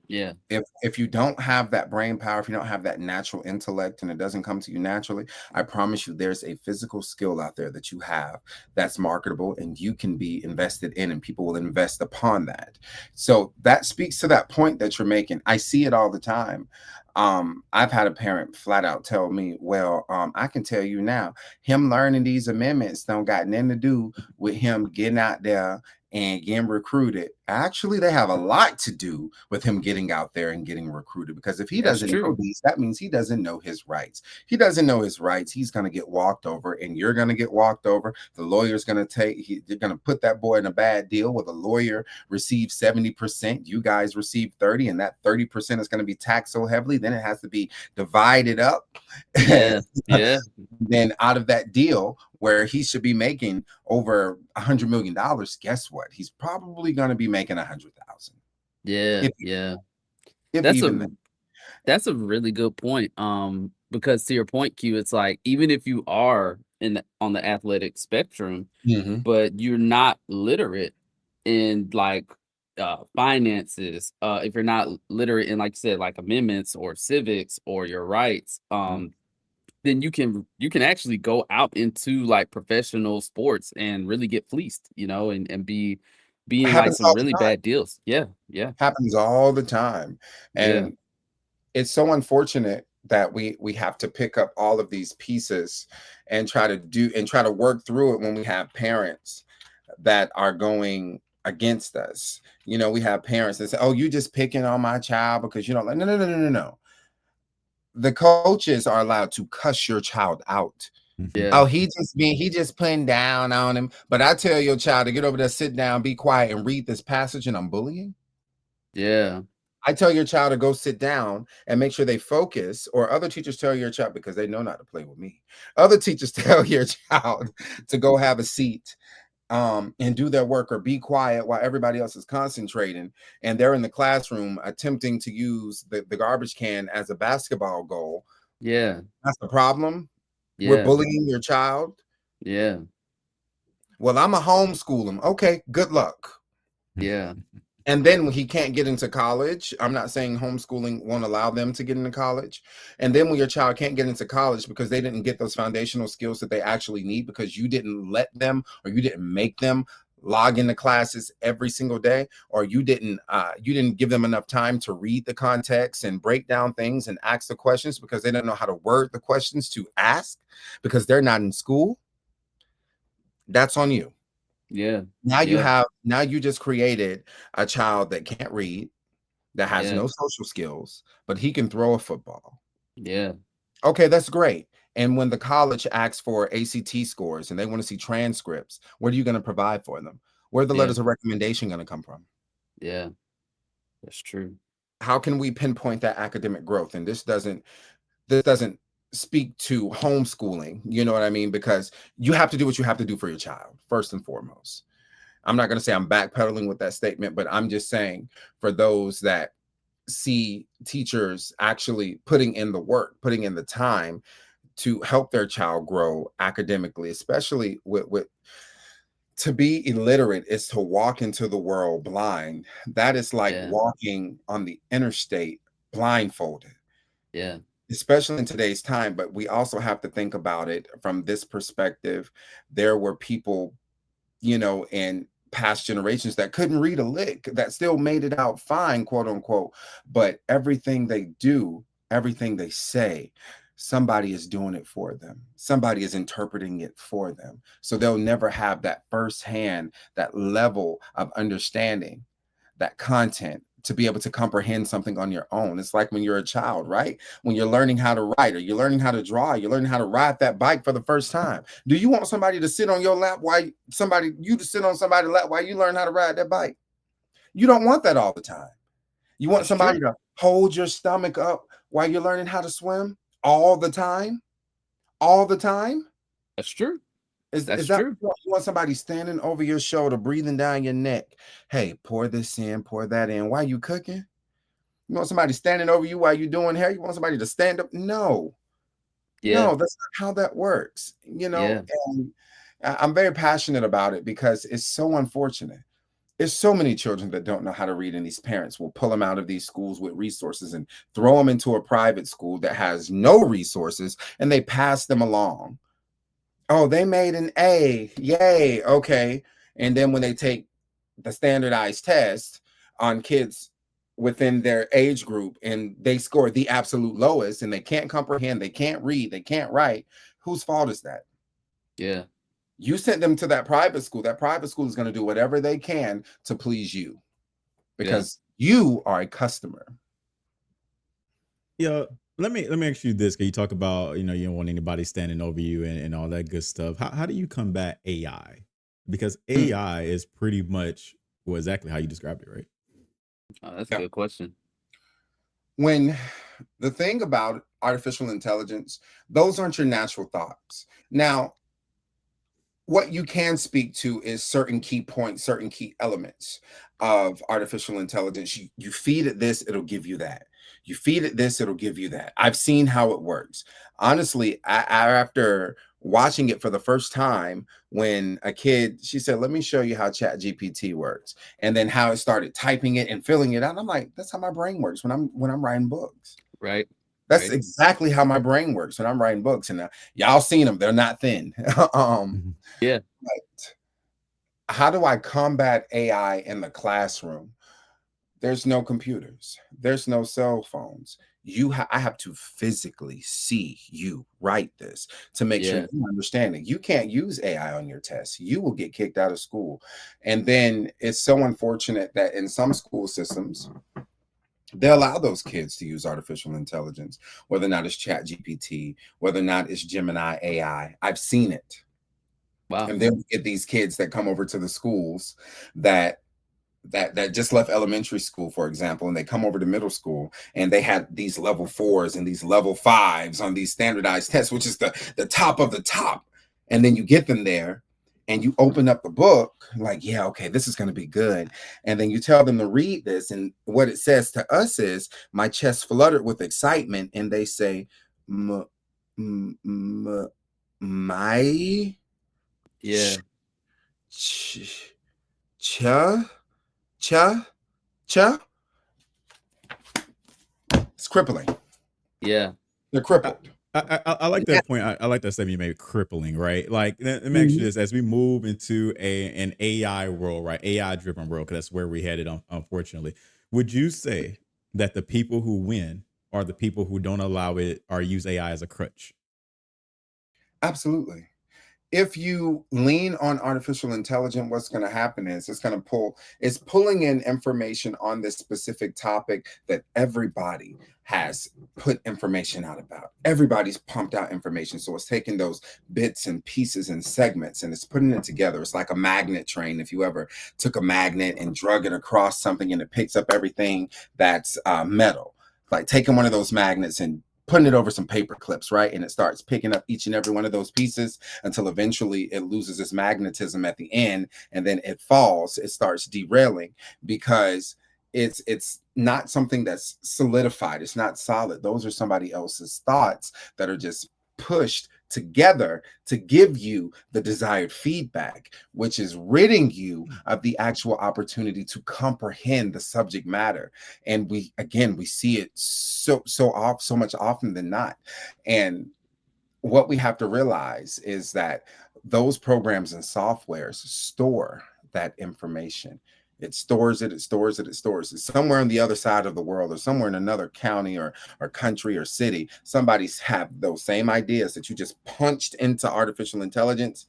Yeah. If you don't have that brain power, if you don't have that natural intellect and it doesn't come to you naturally, I promise you there's a physical skill out there that you have that's marketable and you can be invested in, and people will invest upon that. So that speaks to that point that you're making. I see it all the time. I've had a parent flat out tell me, well, I can tell you now, him learning these amendments don't got nothing to do with him getting out there and getting recruited. Actually, they have a lot to do with him getting out there and getting recruited, because if he doesn't know these, that means he doesn't know his rights. He doesn't know his rights. He's going to get walked over, and you're going to get walked over. The lawyer's going to they're going to put that boy in a bad deal where the lawyer receives 70%, you guys receive 30, and that 30% is going to be taxed so heavily, then it has to be divided up. Yeah. Then out of that deal where he should be making over $100 million, guess what? He's probably going to be making 100,000. Yeah. That's a really good point. Because to your point, Q, it's like, even if you are on the athletic spectrum, but you're not literate in like finances, if you're not literate in, like you said, like amendments or civics or your rights, then you can actually go out into like professional sports and really get fleeced, and be in like some really bad deals. Yeah. Happens all the time. And it's so unfortunate that we have to pick up all of these pieces and try to work through it when we have parents that are going against us. We have parents that say, oh, you just picking on my child because you don't like. No. The coaches are allowed to cuss your child out. Yeah. Oh, he just putting down on him. But I tell your child to get over there, sit down, be quiet, and read this passage, and I'm bullying. Yeah. I tell your child to go sit down and make sure they focus, or other teachers tell your child, because they know not to play with me. Other teachers tell your child to go have a seat and do their work, or be quiet while everybody else is concentrating. And they're in the classroom attempting to use the garbage can as a basketball goal. Yeah. That's the problem. Yeah. We're bullying your child. Yeah. Well, I'm a homeschool him. Okay, good luck. Yeah. And then when he can't get into college, I'm not saying homeschooling won't allow them to get into college. And then when your child can't get into college because they didn't get those foundational skills that they actually need, because you didn't let them, or you didn't make them log into classes every single day, or you didn't give them enough time to read the context and break down things and ask the questions, because they don't know how to word the questions to ask because they're not in school. That's on you. Yeah. Now you just created a child that can't read, that has no social skills, but he can throw a football. Yeah. Okay, that's great. And when the college asks for ACT scores and they want to see transcripts, what are you going to provide for them? Where are the letters of recommendation going to come from? Yeah, that's true. How can we pinpoint that academic growth? And this doesn't speak to homeschooling, you know what I mean? Because you have to do what you have to do for your child, first and foremost. I'm not going to say I'm backpedaling with that statement, but I'm just saying, for those that see teachers actually putting in the work, putting in the time to help their child grow academically, especially with to be illiterate is to walk into the world blind. That is like Yeah. walking on the interstate blindfolded, Yeah. especially in today's time. But we also have to think about it from this perspective. There were people, in past generations that couldn't read a lick, that still made it out fine, quote unquote. But everything they do, everything they say, somebody is doing it for them. Somebody is interpreting it for them. So they'll never have that firsthand, that level of understanding, that content to be able to comprehend something on your own. It's like when you're a child, right? When you're learning how to write, or you're learning how to draw, you're learning how to ride that bike for the first time. Do you want somebody to sit on your lap while you to sit on somebody's lap while you learn how to ride that bike? You don't want that all the time. You want That's somebody true. to hold your stomach up while you're learning how to swim all the time? All the time? That's true. Is That's that true. you want somebody standing over your shoulder, breathing down your neck? Hey, pour this in, pour that in. Why you cooking? You want somebody standing over you while you're doing hair? You want somebody to stand up? No, Yeah. no, that's not how that works. Yeah. And I'm very passionate about it because it's so unfortunate. There's so many children that don't know how to read, and these parents will pull them out of these schools with resources and throw them into a private school that has no resources, and they pass them along. Oh, they made an A. Yay. Okay. And then when they take the standardized test on kids within their age group and they score the absolute lowest and they can't comprehend, they can't read, they can't write, whose fault is that? Yeah. You sent them to that private school. That private school is going to do whatever they can to please you because you are a customer. Yeah, let me ask you this. Can you talk about, you don't want anybody standing over you and all that good stuff. How do you combat AI? Because Mm, AI is pretty much, well, exactly how you described it, right? Oh, that's a yeah. good question. When the thing about artificial intelligence, those aren't your natural thoughts. Now, what you can speak to is certain key points, certain key elements of artificial intelligence. You feed it this, it'll give you that. You feed it this, it'll give you that. I've seen how it works. Honestly, after watching it for the first time, when a kid, she said, "Let me show you how Chat GPT works," and then how it started typing it and filling it out. I'm like, that's how my brain works when I'm writing books. Right. That's Right. exactly how my brain works when I'm writing books. And y'all seen them; they're not thin. Mhm. Yeah. But how do I combat AI in the classroom? There's no computers. There's no cell phones. I have to physically see you write this to make sure Yeah. you understand it. You can't use AI on your tests. You will get kicked out of school. And then it's so unfortunate that in some school systems, they allow those kids to use artificial intelligence, whether or not it's Chat GPT, whether or not it's Gemini AI. I've seen it. Wow. And then we get these kids that come over to the schools that that just left elementary school, for example, and they come over to middle school and they had these level 4s and these level 5s on these standardized tests, which is the top of the top. And then you get them there and you open up the book like, yeah, okay, this is going to be good. And then you tell them to read this, and what it says to us is, my chest fluttered with excitement, and they say, my Yeah. ch- cha cha cha. It's crippling. Yeah. They're I, crippled. I like Yeah. that point. I like that statement you made, crippling, right? Like, let me ask you Mhm. this: as we move into an AI world, right, AI driven world, because that's where we headed, unfortunately. Would you say that the people who win are the people who don't allow it or use AI as a crutch? Absolutely. If you lean on artificial intelligence, what's going to happen is it's pulling in information on this specific topic that everybody has put information out about. Everybody's pumped out information. So it's taking those bits and pieces and segments and it's putting it together. It's like a magnet train. If you ever took a magnet and drug it across something and it picks up everything that's metal, like taking one of those magnets and putting it over some paper clips, right? And it starts picking up each and every one of those pieces until eventually it loses its magnetism at the end, and then it falls. It starts derailing because it's not something that's solidified. It's not solid. Those are somebody else's thoughts that are just pushed together to give you the desired feedback, which is ridding you of the actual opportunity to comprehend the subject matter. And we see it so much often than not. And what we have to realize is that those programs and softwares store that information. It stores it, it stores it, it stores it. Somewhere on the other side of the world, or somewhere in another county or country or city, somebody's have those same ideas that you just punched into artificial intelligence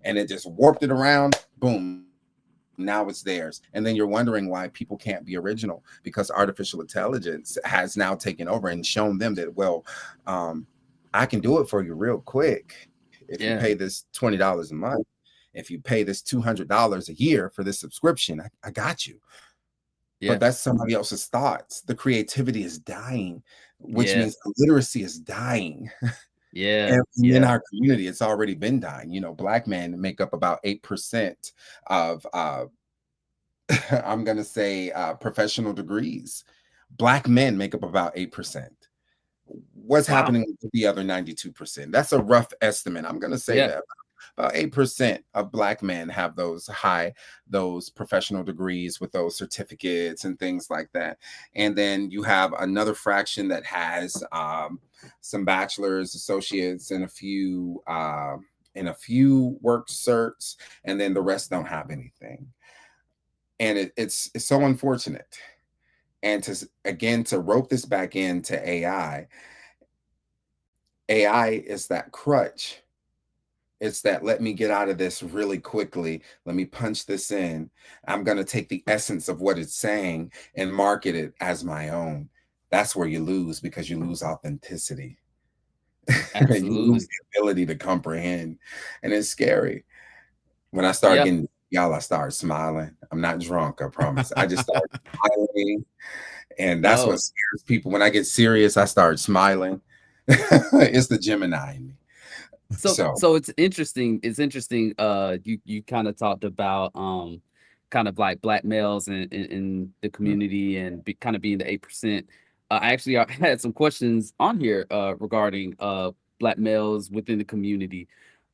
and it just warped it around. Boom. Now it's theirs. And then you're wondering why people can't be original, because artificial intelligence has now taken over and shown them that, well, I can do it for you real quick if you Yeah. pay this $20 a month. If you pay this $200 a year for this subscription, I got you. Yeah. But that's somebody else's thoughts. The creativity is dying, which Yeah. means the literacy is dying. Yeah. And in Yeah. our community, it's already been dying. You know, Black men make up about 8% of I'm going to say professional degrees. Black men make up about 8%. What's Wow. happening with the other 92%? That's a rough estimate. I'm going to say Yeah. that about 8% of Black men have those professional degrees with those certificates and things like that. And then you have another fraction that has some bachelor's, associates, and a few work certs, and then the rest don't have anything. And it's so unfortunate. And to rope this back into AI is that crutch. It's that, let me get out of this really quickly. Let me punch this in. I'm going to take the essence of what it's saying and market it as my own. That's where you lose, because you lose authenticity. You Absolutely. lose the ability to comprehend. And it's scary. When I start Yeah. getting y'all, I start smiling. I'm not drunk, I promise. I just start smiling. And that's what No. scares people. When I get serious, I start smiling. It's the Gemini in me. So it's interesting. It's interesting. You kind of talked about kind of like black males in the community and kind of being the 8%. Actually, I had some questions on here regarding black males within the community.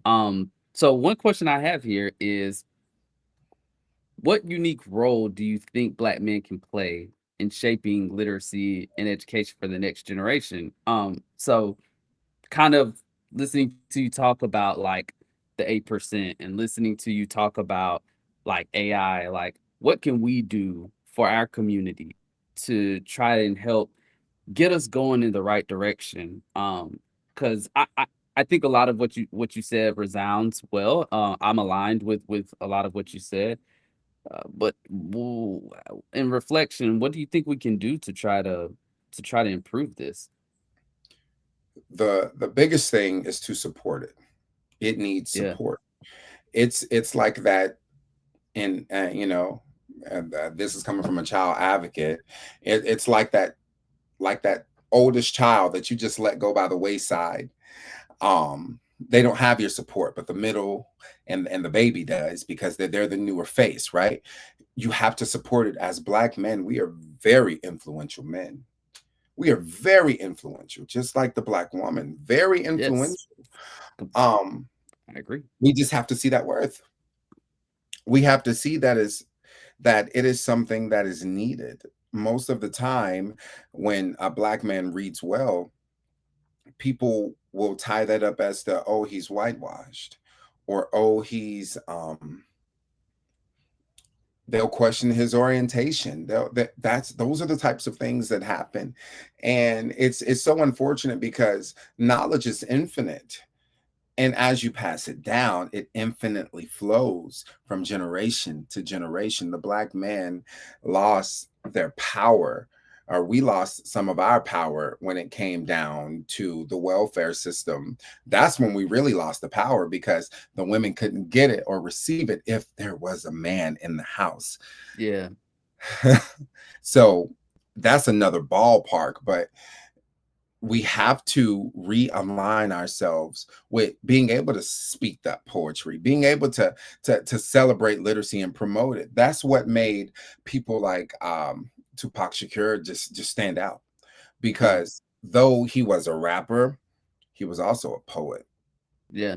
So one question I have here is, what unique role do you think black men can play in shaping literacy and education for the next generation? So kind of listening to you talk about like the 8% and listening to you talk about like AI, like what can we do for our community to try and help get us going in the right direction? Because I think a lot of what you said resounds well. I'm aligned with a lot of what you said. But in reflection, what do you think we can do to try to improve this? The biggest thing is to support it. It needs Yeah. support. It's like that. And this is coming from a child advocate. It's like that oldest child that you just let go by the wayside. They don't have your support, but the middle and the baby does, because they're the newer face, right? You have to support it. As Black men, we are very influential men. We are very influential, just like the Black woman, very influential. Yes. Um, I agree. we just have to see that worth. We have to see that it is something that is needed. Most of the time, when a Black man reads well, people will tie that up as to, oh, he's whitewashed, or oh, he's they'll question his orientation. Those are the types of things that happen. And it's so unfortunate, because knowledge is infinite. And as you pass it down, it infinitely flows from generation to generation. The Black man lost their power, or we lost some of our power when it came down to the welfare system. That's when we really lost the power, because the women couldn't get it or receive it if there was a man in the house. Yeah. So that's another ballpark, but we have to realign ourselves with being able to speak that poetry, being able to celebrate literacy and promote it. That's what made people like Tupac Shakur just stand out, because though he was a rapper, he was also a poet. Yeah.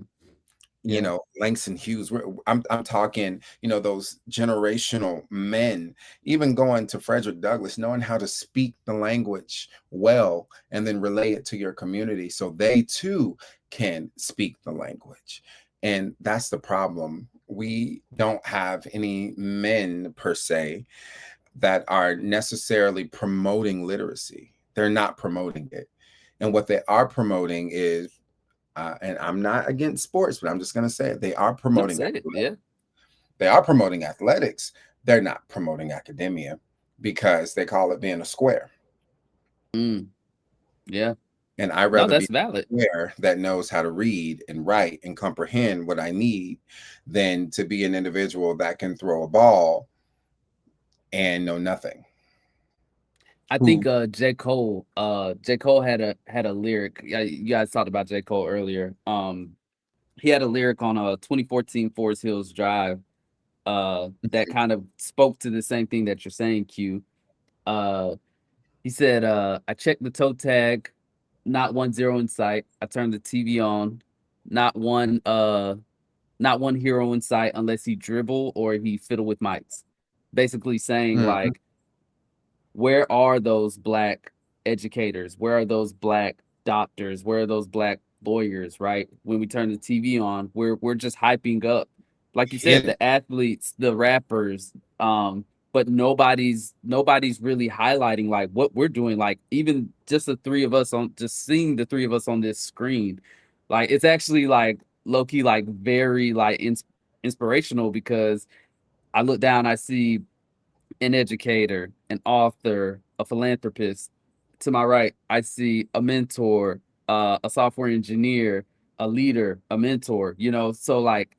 You Yeah. know, Langston Hughes. I'm talking, you know, those generational men, even going to Frederick Douglass, knowing how to speak the language well and then relay it to your community so they too can speak the language. And that's the problem. We don't have any men per se that are necessarily promoting literacy. They're not promoting it. And what they are promoting is, and I'm not against sports, but I'm just going to say it. They are No, promoting say it. Yeah. They are promoting athletics. They're not promoting academia because they call it being a square. Yeah. And I'd No, rather be that's valid. a square that knows how to read and write and comprehend what I need than to be an individual that can throw a ball and know nothing. I think J. Cole had a lyric. Yeah, you guys talked about J. Cole earlier. He had a lyric on a 2014 Forest Hills Drive that kind of spoke to the same thing that you're saying, Q. He said, I checked the toe tag, not 1 0 in sight. I turned the TV on, not one hero in sight unless he dribble or he fiddle with mics. Basically saying like, where are those black educators? Where are those black doctors? Where are those black lawyers? Right? When we turn the TV on, we're just hyping up, like you said, the athletes, the rappers, but nobody's really highlighting like what we're doing. Like even just seeing the three of us on this screen, like it's actually like low key, like very like inspirational, because I look down, I see an educator, an author, a philanthropist. To my right, I see a mentor, a software engineer, a leader, a mentor, so like,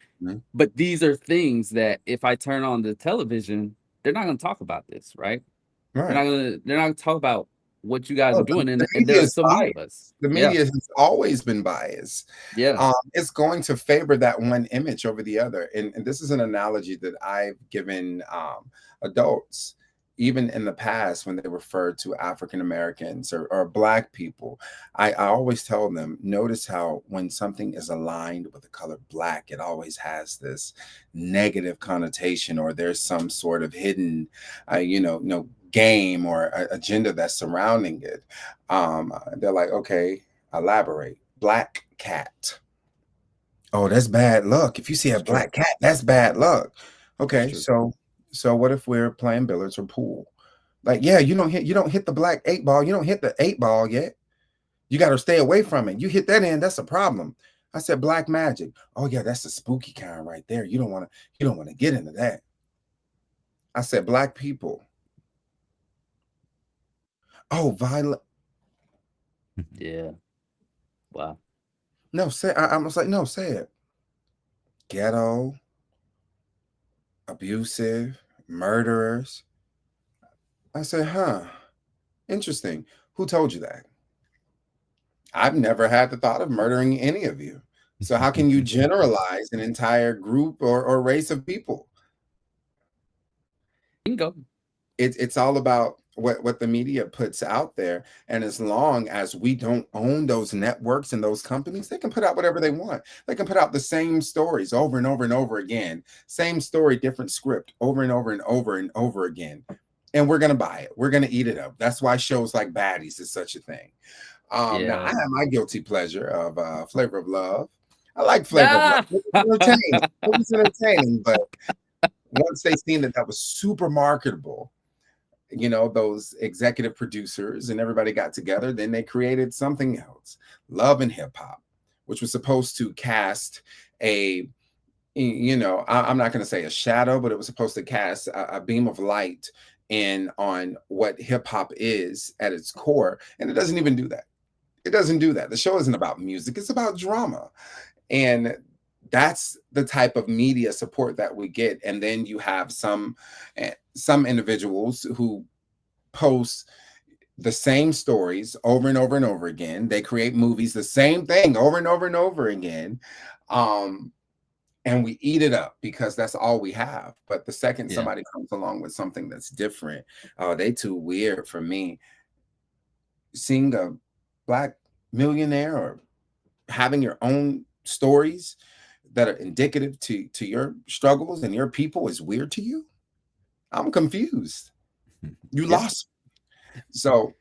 but these are things that if I turn on the television, they're not going to talk about this, right? They're not going to talk about what you guys are doing. The And there media are is so many of biased. us. The Yeah. media has always been biased. Yeah. It's going to favor that one image over the other. And this is an analogy that I've given adults, even in the past when they refer to African Americans or Black people. I always tell them, notice how when something is aligned with the color Black, it always has this negative connotation, or there's some sort of hidden, game or agenda that's surrounding it. They're like, okay, elaborate. Black cat. Oh, that's bad luck. If you see a black cat, that's bad luck. Okay, so what if we're playing billiards or pool? Like, yeah, you don't hit the black 8 ball. You don't hit the 8 ball yet. You got to stay away from it. You hit that end, that's a problem. I said black magic. Oh yeah, that's the spooky kind right there. You don't want to get into that. I said black people. Oh, violent. Yeah. Wow. No, I was like, no, say it. Ghetto, abusive, murderers. I said, huh, interesting. Who told you that? I've never had the thought of murdering any of you. So how can you generalize an entire group or race of people? Bingo. It's all about what the media puts out there. And as long as we don't own those networks and those companies, they can put out whatever they want. They can put out the same stories over and over and over again. Same story, different script, over and over and over and over again. And we're going to buy it. We're going to eat it up. That's why shows like Baddies is such a thing. Now I have my guilty pleasure of Flavor of Love. I like Flavor of Love. It was entertaining, but once they seen that was super marketable, those executive producers and everybody got together, then they created something else, Love and Hip Hop, which was supposed to cast I'm not going to say a shadow, but it was supposed to cast a beam of light in on what hip hop is at its core. And it doesn't even do that. It doesn't do that. The show isn't about music. It's about drama. And that's the type of media support that we get. And then you have some individuals who post the same stories over and over and over again. They create movies, the same thing over and over and over again. and we eat it up because that's all we have. But the second Yeah. somebody comes along with something that's different, oh, they too weird for me. Seeing a Black millionaire or having your own stories that are indicative to your struggles and your people is weird to you. I'm confused. You Yeah. lost. So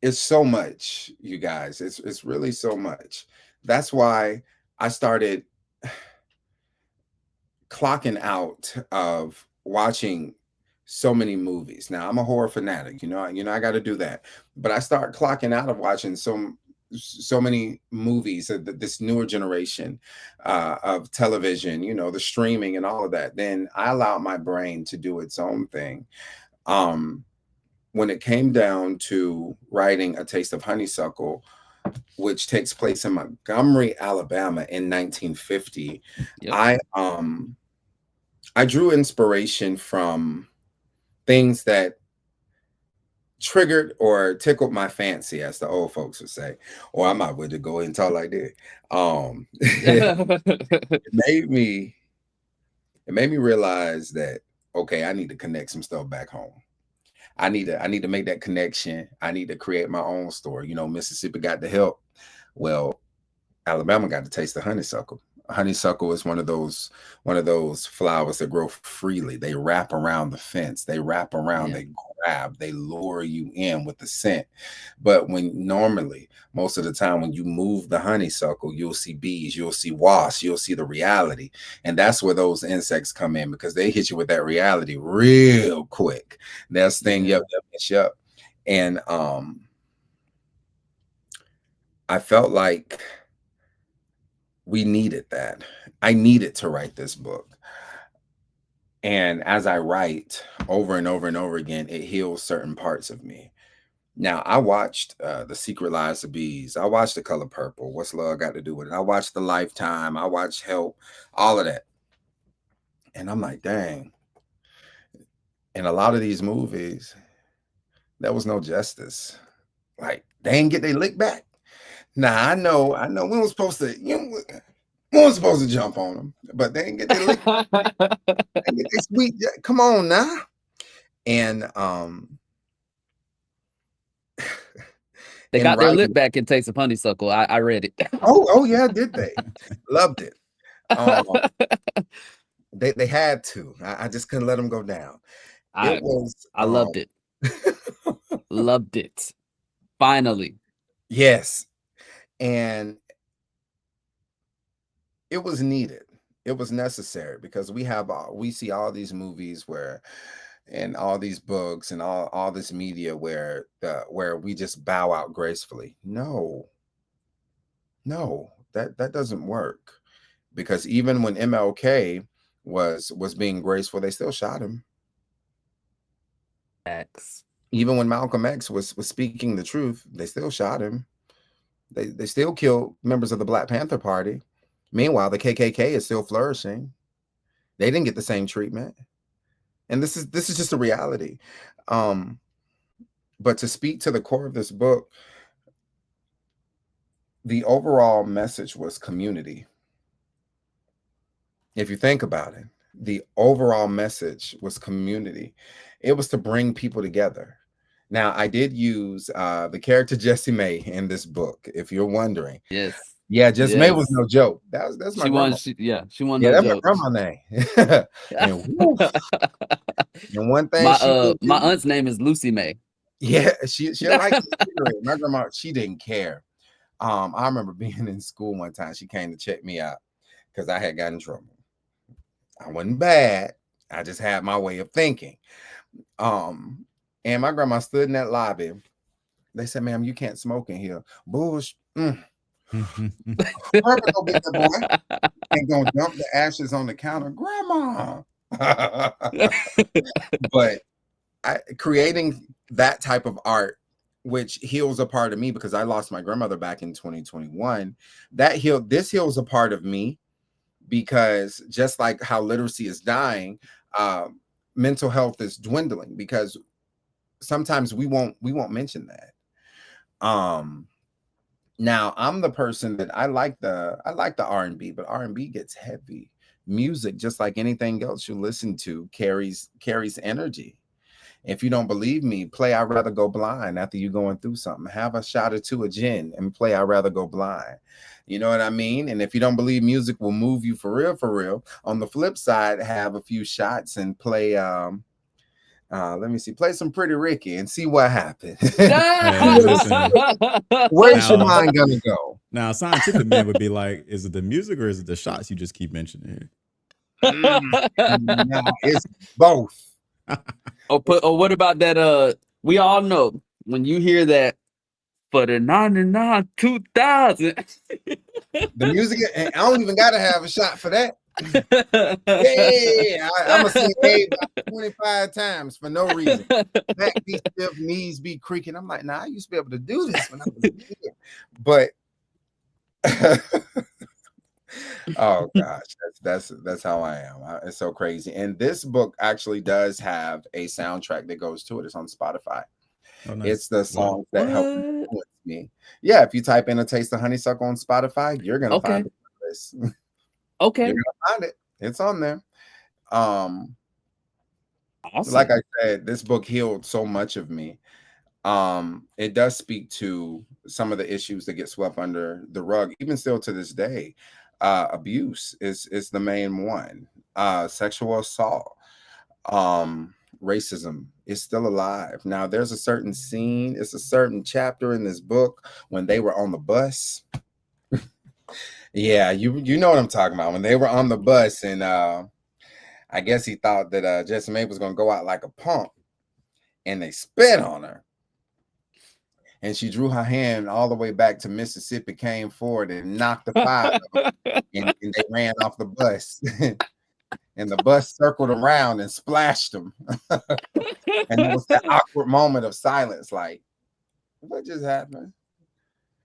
it's so much, you guys. It's really so much. That's why I started clocking out of watching so many movies. Now I'm a horror fanatic, I got to do that. But I start clocking out of watching so many movies of this newer generation of television, the streaming and all of that. Then I allowed my brain to do its own thing. When it came down to writing A Taste of Honeysuckle, which takes place in Montgomery, Alabama in 1950, Yep. I drew inspiration from things that triggered or tickled my fancy, as the old folks would say. Or I might would go ahead and talk like that. It made me realize that, okay, I need to connect some stuff back home. I need to make that connection. I need to create my own story. Mississippi got the help. Well, Alabama got to taste the honeysuckle. Honeysuckle is one of those flowers that grow freely. They wrap around the fence. They wrap around. Yeah. They grab. They lure you in with the scent. But most of the time, when you move the honeysuckle, you'll see bees. You'll see wasps. You'll see the reality, and that's where those insects come in because they hit you with that reality real quick. That's thing. Yeah. Yep. And I felt like we needed that. I needed to write this book. And as I write over and over and over again, it heals certain parts of me. Now, I watched The Secret Lives of Bees. I watched The Color Purple. What's Love Got to Do with It? I watched The Lifetime. I watched Help, all of that. And I'm like, dang. In a lot of these movies, there was no justice. Like, they ain't get their lick back. Now, I know we weren't supposed to, jump on them, but they didn't get their lick. They get their sweet. Come on now. And They in got their writing, lip back in Taste of Honeysuckle. I read it. oh yeah, did they? Loved it. They had to. I just couldn't let them go down. It was. I loved it. Loved it. Finally. Yes, and it was needed. It was necessary because we see all these movies and all these books and all this media where we just bow out gracefully. No, that doesn't work, because even when MLK was being graceful, they still shot him. X. Even when Malcolm X was speaking the truth, they still shot him. They still killed members of the Black Panther Party. Meanwhile, the KKK is still flourishing. They didn't get the same treatment. And this is just a reality. But to speak to the core of this book, the overall message was community. If you think about it, the overall message was community. It was to bring people together. Now, I did use the character Jessie May in this book, if you're wondering. Yes. Yeah, Jessie May was no joke. That's my grandma. She won Yeah, no that's joke. my grandma name. and one thing my aunt's name is Lucy May. Yeah, she liked cigarette. My grandma, she didn't care. I remember being in school one time. She came to check me out because I had gotten in trouble. I wasn't bad. I just had my way of thinking. And my grandma stood in that lobby. They said, "Ma'am, you can't smoke in here." Bush. Perfect, go get the boy and gonna dump the ashes on the counter, Grandma. But creating that type of art, which heals a part of me, because I lost my grandmother back in 2021. This heals a part of me, because just like how literacy is dying, mental health is dwindling, because sometimes we won't mention that. Now I'm the person that I like the R&B, but R&B gets heavy. Music, just like anything else you listen to, carries energy. If you don't believe me, play I'd Rather Go Blind after you going through something. Have a shot or two of gin and play I'd Rather Go Blind. You know what I mean? And if you don't believe music will move you for real, on the flip side, have a few shots and play let me see, play some Pretty Ricky and see what happens. Man, listen. Where's your Now, mind gonna go? now, scientific man would be like, is it the music or is it the shots you just keep mentioning Nah, it's both. Or what about that? We all know when you hear that for the 99 2000. The music, and I don't even gotta have a shot for that. Yeah, I'm gonna sing A about 25 times for no reason. Back be stiff, knees be creaking. I'm like, nah, I used to be able to do this when I was a kid, but oh gosh, that's how I am. It's so crazy. And this book actually does have a soundtrack that goes to it. It's on Spotify. Oh, nice. It's the Wow. songs that help influence me. Yeah, if you type in A Taste of Honeysuckle on Spotify, you're gonna Okay. find it. Okay. You're gonna find it. It's on there. Awesome. Like I said, this book healed so much of me. It does speak to some of the issues that get swept under the rug, even still to this day. Abuse is the main one. Sexual assault, racism is still alive. Now, there's a certain scene, it's a certain chapter in this book when they were on the bus. Yeah, you know what I'm talking about. When they were on the bus, and I guess he thought that Jessie Mae was gonna go out like a punk, and they spit on her. And she drew her hand all the way back to Mississippi, came forward and knocked the fire out of them, and they ran off the bus. And the bus circled around and splashed them. And it was that awkward moment of silence, like, what just happened?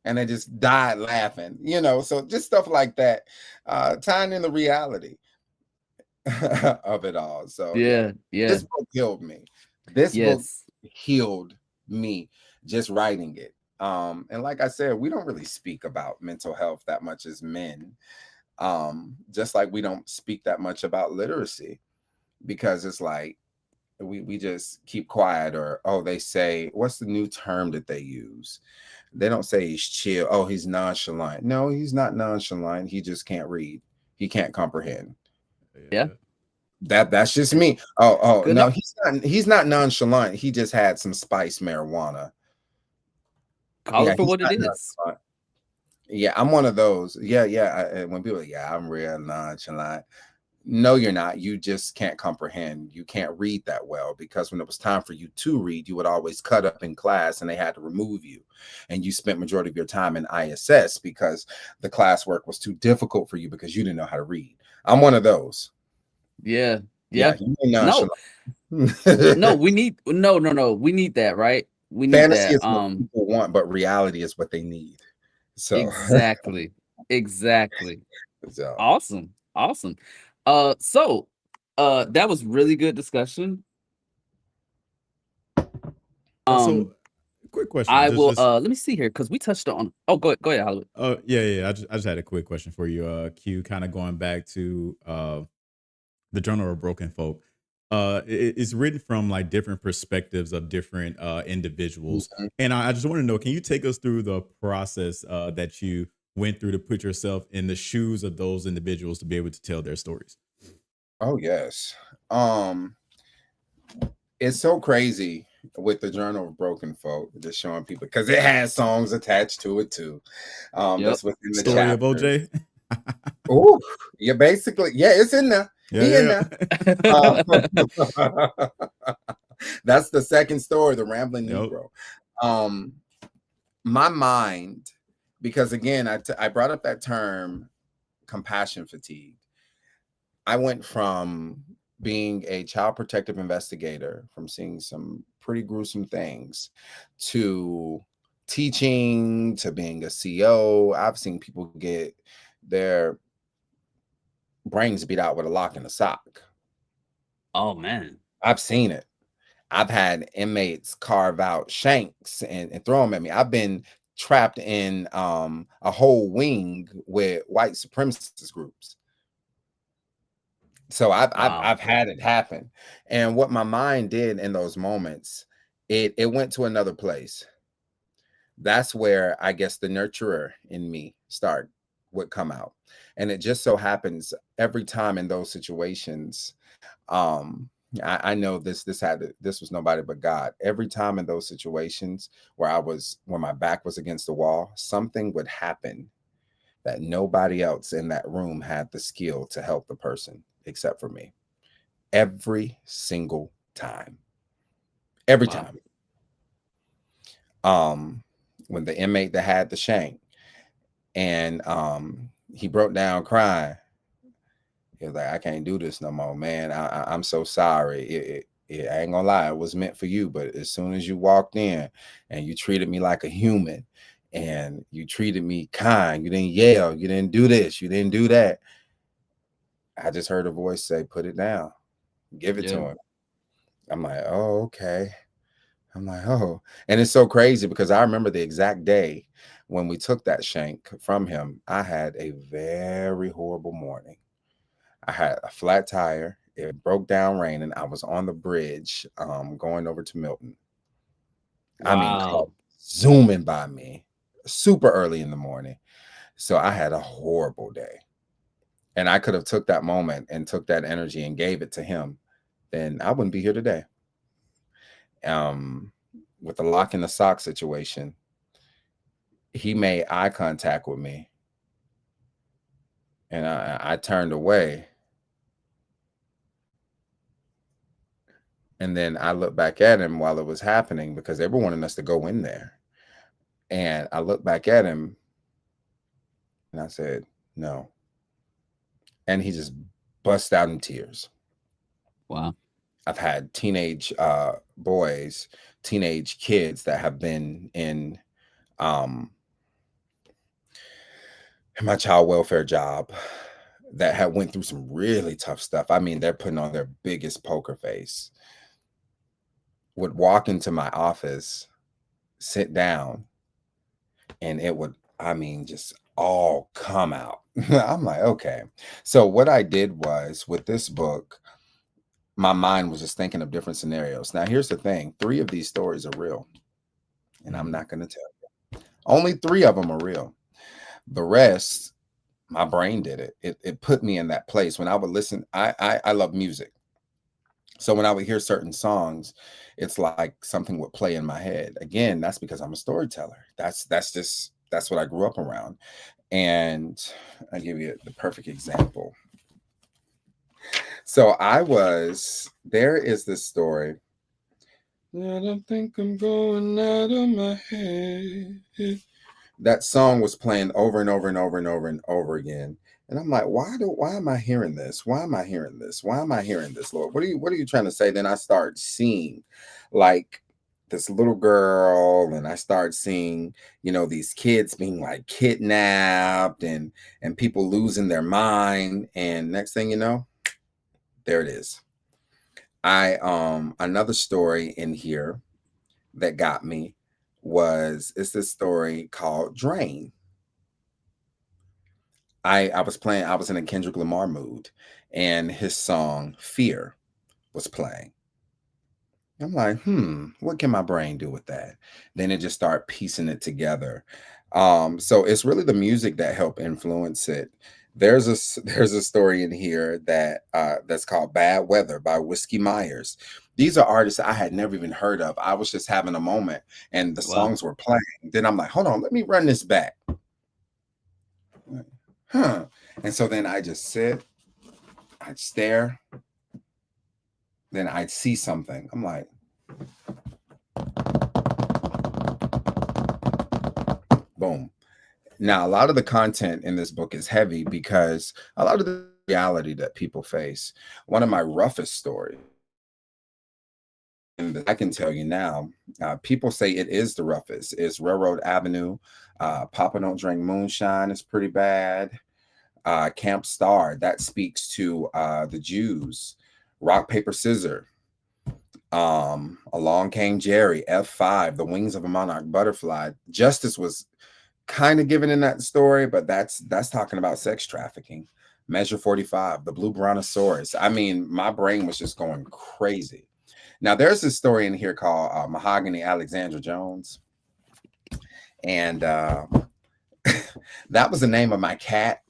And they just died laughing, you know. So just stuff like that, tying in the reality of it all. So yeah. this book healed me. This book Yes. healed me just writing it. And like I said, we don't really speak about mental health that much as men. Just like we don't speak that much about literacy, because it's like we just keep quiet, or they say, what's the new term that they use? They don't say he's chill. Oh, he's nonchalant. No, he's not nonchalant. He just can't read. He can't comprehend. Yeah. That's just me. Oh Good no, enough. he's not nonchalant. He just had some spice marijuana. Call Yeah, it for he's what not it is. nonchalant. Yeah, I'm one of those. Yeah. When people are like, yeah, I'm real nonchalant. No, you're not. You just can't comprehend. You can't read that well, because when it was time for you to read, you would always cut up in class and they had to remove you. And you spent majority of your time in ISS because the classwork was too difficult for you because you didn't know how to read. I'm one of those. Yeah. You ain't No. nonchalant. No, we need no. We need that, right? We need Fantasy that. is what people want, but reality is what they need. So Exactly. so Awesome. So that was really good discussion. So, quick question. I will let me see here, because we touched on go ahead, Hollywood. Oh yeah. I just had a quick question for you, Q. Kind of going back to the Journal of Broken Folk. It's written from like different perspectives of different individuals, and I just want to know, can you take us through the process that you went through to put yourself in the shoes of those individuals to be able to tell their stories? Oh yes. It's so crazy with the Journal of Broken Folk, just showing people, because it has songs attached to it too. That's within the Story of chapters. OJ. Oh, yeah, basically, yeah, it's in there. In there. That's the second story, the Rambling Negro. My mind, because again, I brought up that term, compassion fatigue. I went from being a child protective investigator, from seeing some pretty gruesome things, to teaching, to being a CEO. I've seen people get their brains beat out with a lock and a sock. Oh man. I've seen it. I've had inmates carve out shanks and throw them at me. I've been trapped in a whole wing with white supremacist groups. So I've had it happen. And what my mind did in those moments, it went to another place. That's where I guess the nurturer in me would come out. And it just so happens every time in those situations, I know this was nobody but God. Every time in those situations where my back was against the wall, something would happen that nobody else in that room had the skill to help the person except for me. Every single time. Every time. When the inmate that had the shank, and he broke down crying. He was like, I can't do this no more, man. I'm so sorry. I ain't gonna lie, it was meant for you. But as soon as you walked in and you treated me like a human and you treated me kind, you didn't yell, you didn't do this, you didn't do that. I just heard a voice say, put it down, give it to him. I'm like, oh, okay. I'm like, oh, and it's so crazy because I remember the exact day when we took that shank from him. I had a very horrible morning. I had a flat tire. It broke down raining. I was on the bridge going over to Milton. I mean, cars zooming by me super early in the morning. So I had a horrible day. And I could have took that moment and took that energy and gave it to him. Then I wouldn't be here today. With the lock in the sock situation, he made eye contact with me. And I turned away. And then I looked back at him while it was happening because they were wanting us to go in there. And I looked back at him and I said, no. And he just bust out in tears. Wow. I've had teenage boys, teenage kids that have been in my child welfare job that have went through some really tough stuff. I mean, they're putting on their biggest poker face. Would walk into my office, sit down, and it would, I mean, just all come out. I'm like, okay. So what I did was with this book, my mind was just thinking of different scenarios. Now, here's the thing. 3 of these stories are real, and I'm not going to tell you. Only 3 of them are real. The rest, my brain did it. It put me in that place. When I would listen, I love music. So when I would hear certain songs, it's like something would play in my head. Again, that's because I'm a storyteller. That's what I grew up around. And I'll give you the perfect example. So there is this story. I don't think I'm going out of my head. That song was playing over and over and over and over and over again. And I'm like, why am I hearing this? Why am I hearing this? Why am I hearing this, Lord? What are you trying to say? Then I start seeing like this little girl, and I start seeing, these kids being like kidnapped and people losing their mind. And next thing you know, there it is. Another story in here that got me it's this story called Drain. I was in a Kendrick Lamar mood, and his song Fear was playing. I'm like, what can my brain do with that? Then it just started piecing it together. So it's really the music that helped influence it. There's a story in here that's called Bad Weather by Whiskey Myers. These are artists I had never even heard of. I was just having a moment and the songs were playing. Then I'm like, hold on, let me run this back. And so then I just sit, I'd stare, then I'd see something. I'm like, boom. Now, a lot of the content in this book is heavy because a lot of the reality that people face. One of my roughest stories, and I can tell you now, people say it is the roughest, is Railroad Avenue. Papa Don't Drink Moonshine is pretty bad. Camp Star, that speaks to the Jews. Rock, Paper, Scissors. Along came Jerry, F5, the wings of a monarch butterfly. Justice was kind of given in that story, but that's talking about sex trafficking. Measure 45, the blue brontosaurus. I mean, my brain was just going crazy. Now, there's this story in here called Mahogany Alexandra Jones. And that was the name of my cat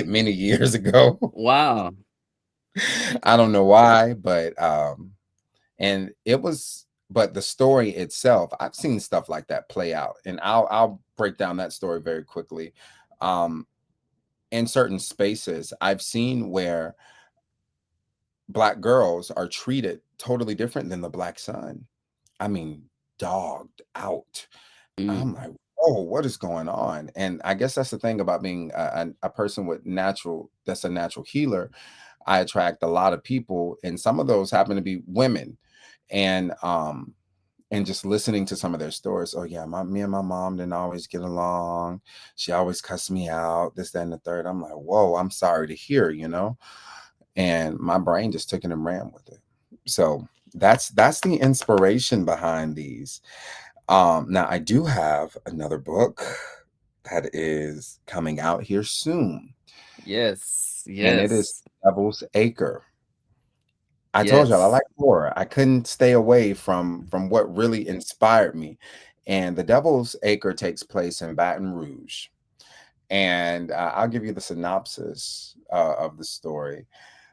many years ago. Wow. I don't know why, but and it was, but the story itself, I've seen stuff like that play out, and I'll break down that story very quickly. In certain spaces, I've seen where Black girls are treated totally different than the Black son. I mean, dogged out. I'm like, oh, what is going on? And I guess that's the thing about being a person with that's a natural healer. I attract a lot of people, and some of those happen to be women. And just listening to some of their stories. Oh yeah, me and my mom didn't always get along. She always cussed me out, this, that, and the third. I'm like, whoa, I'm sorry to hear, And my brain just took it and ran with it. So that's the inspiration behind these. Now I do have another book that is coming out here soon. Yes. And it is Yes. Devil's Acre. I told y'all I Yes. like horror. I couldn't stay away from what really inspired me. And The Devil's Acre takes place in Baton Rouge. And I'll give you the synopsis of the story.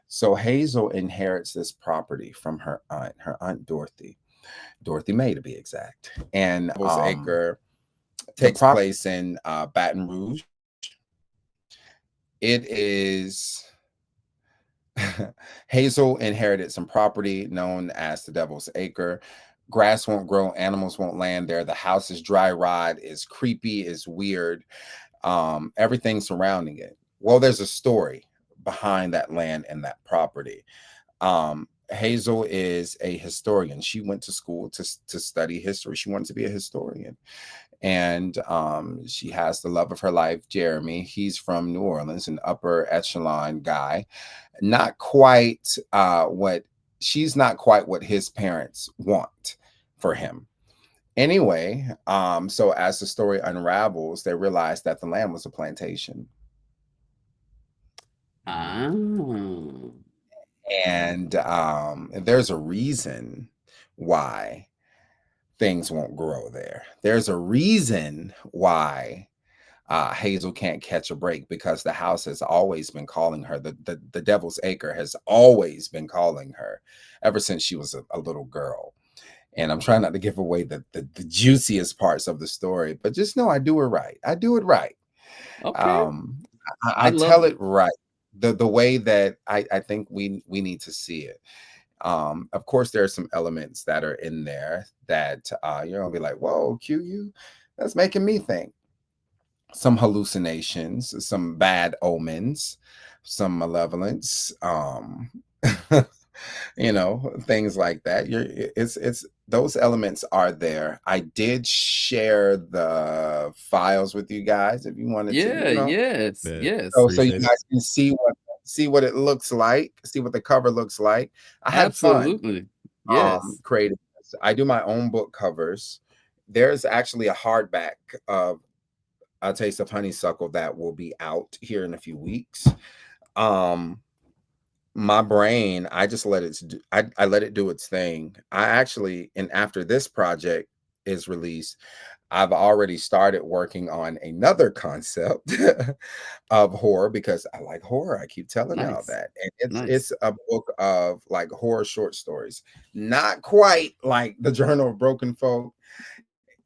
So Hazel inherits this property from her aunt Dorothy May to be exact. And Devil's Acre takes place in Baton Rouge. It is Hazel inherited some property known as the Devil's Acre. Grass won't grow, animals won't land there. The house is dry rot, is creepy, is weird. Everything surrounding it. Well, there's a story behind that land and that property. Hazel is a historian. She went to school to study history. She wanted to be a historian. And she has the love of her life, Jeremy. He's from New Orleans, an upper echelon guy. Not quite she's not quite what his parents want for him. Anyway, so as the story unravels, they realize that the land was a plantation. Oh. And there's a reason why things won't grow there. There's a reason why Hazel can't catch a break, because the house has always been calling her. The Devil's Acre has always been calling her ever since she was a little girl. And I'm trying not to give away the juiciest parts of the story, but just know I do it right. I do it right. Okay. I tell it right. The way that I think we need to see it. Of course, there are some elements that are in there that you're gonna be like, whoa, QU, that's making me think. Some hallucinations, some bad omens, some malevolence, things like that. It's those elements are there. I did share the files with you guys if you wanted to, Yeah. Yes. Yeah, Yes. so you appreciate it. guys can see what it looks like, see what the cover looks like. I had fun Absolutely. Yes. creating this. I do my own book covers. There's actually a hardback of A Taste of Honeysuckle that will be out here in a few weeks. My brain, I just let it I let it do its thing. I actually, and after this project is released, I've already started working on another concept of horror, because I like horror. I keep telling y'all Nice. that. And Nice. it's a book of like horror short stories. Not quite like the Journal of Broken Folk.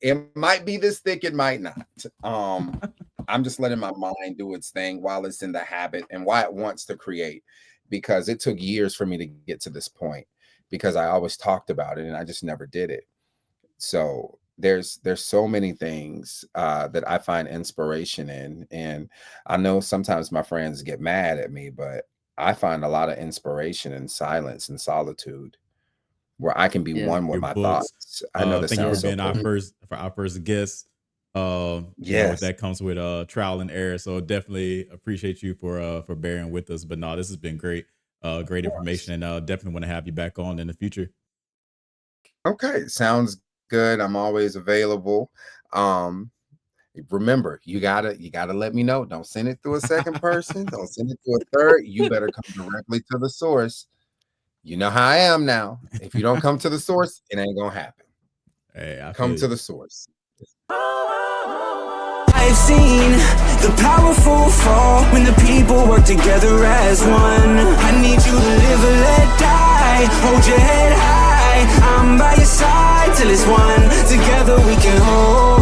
It might be this thick, it might not. I'm just letting my mind do its thing while it's in the habit and why it wants to create, because it took years for me to get to this point, because I always talked about it and I just never did it. So there's so many things that I find inspiration in, and I know sometimes my friends get mad at me, but I find a lot of inspiration in silence and solitude, where I can be Yeah. one with Your my books. thoughts. I know that Thank you for sounds so being our cool. first guest. Yes. That comes with trial and error. So definitely appreciate you for bearing with us. But no, this has been great. Great Of course. information, and definitely want to have you back on in the future. Okay, sounds good. I'm always available. Um, remember, you gotta let me know. Don't send it through a second person. Don't send it to a third. You better come directly to the source. You know how I am now. If you don't come to the source, it ain't gonna happen. Hey, I Come feel to you. the source. I've seen the powerful fall when the people work together as one. I need you to live or let die. Hold your head high. I'm by your side till it's one. Together we can hold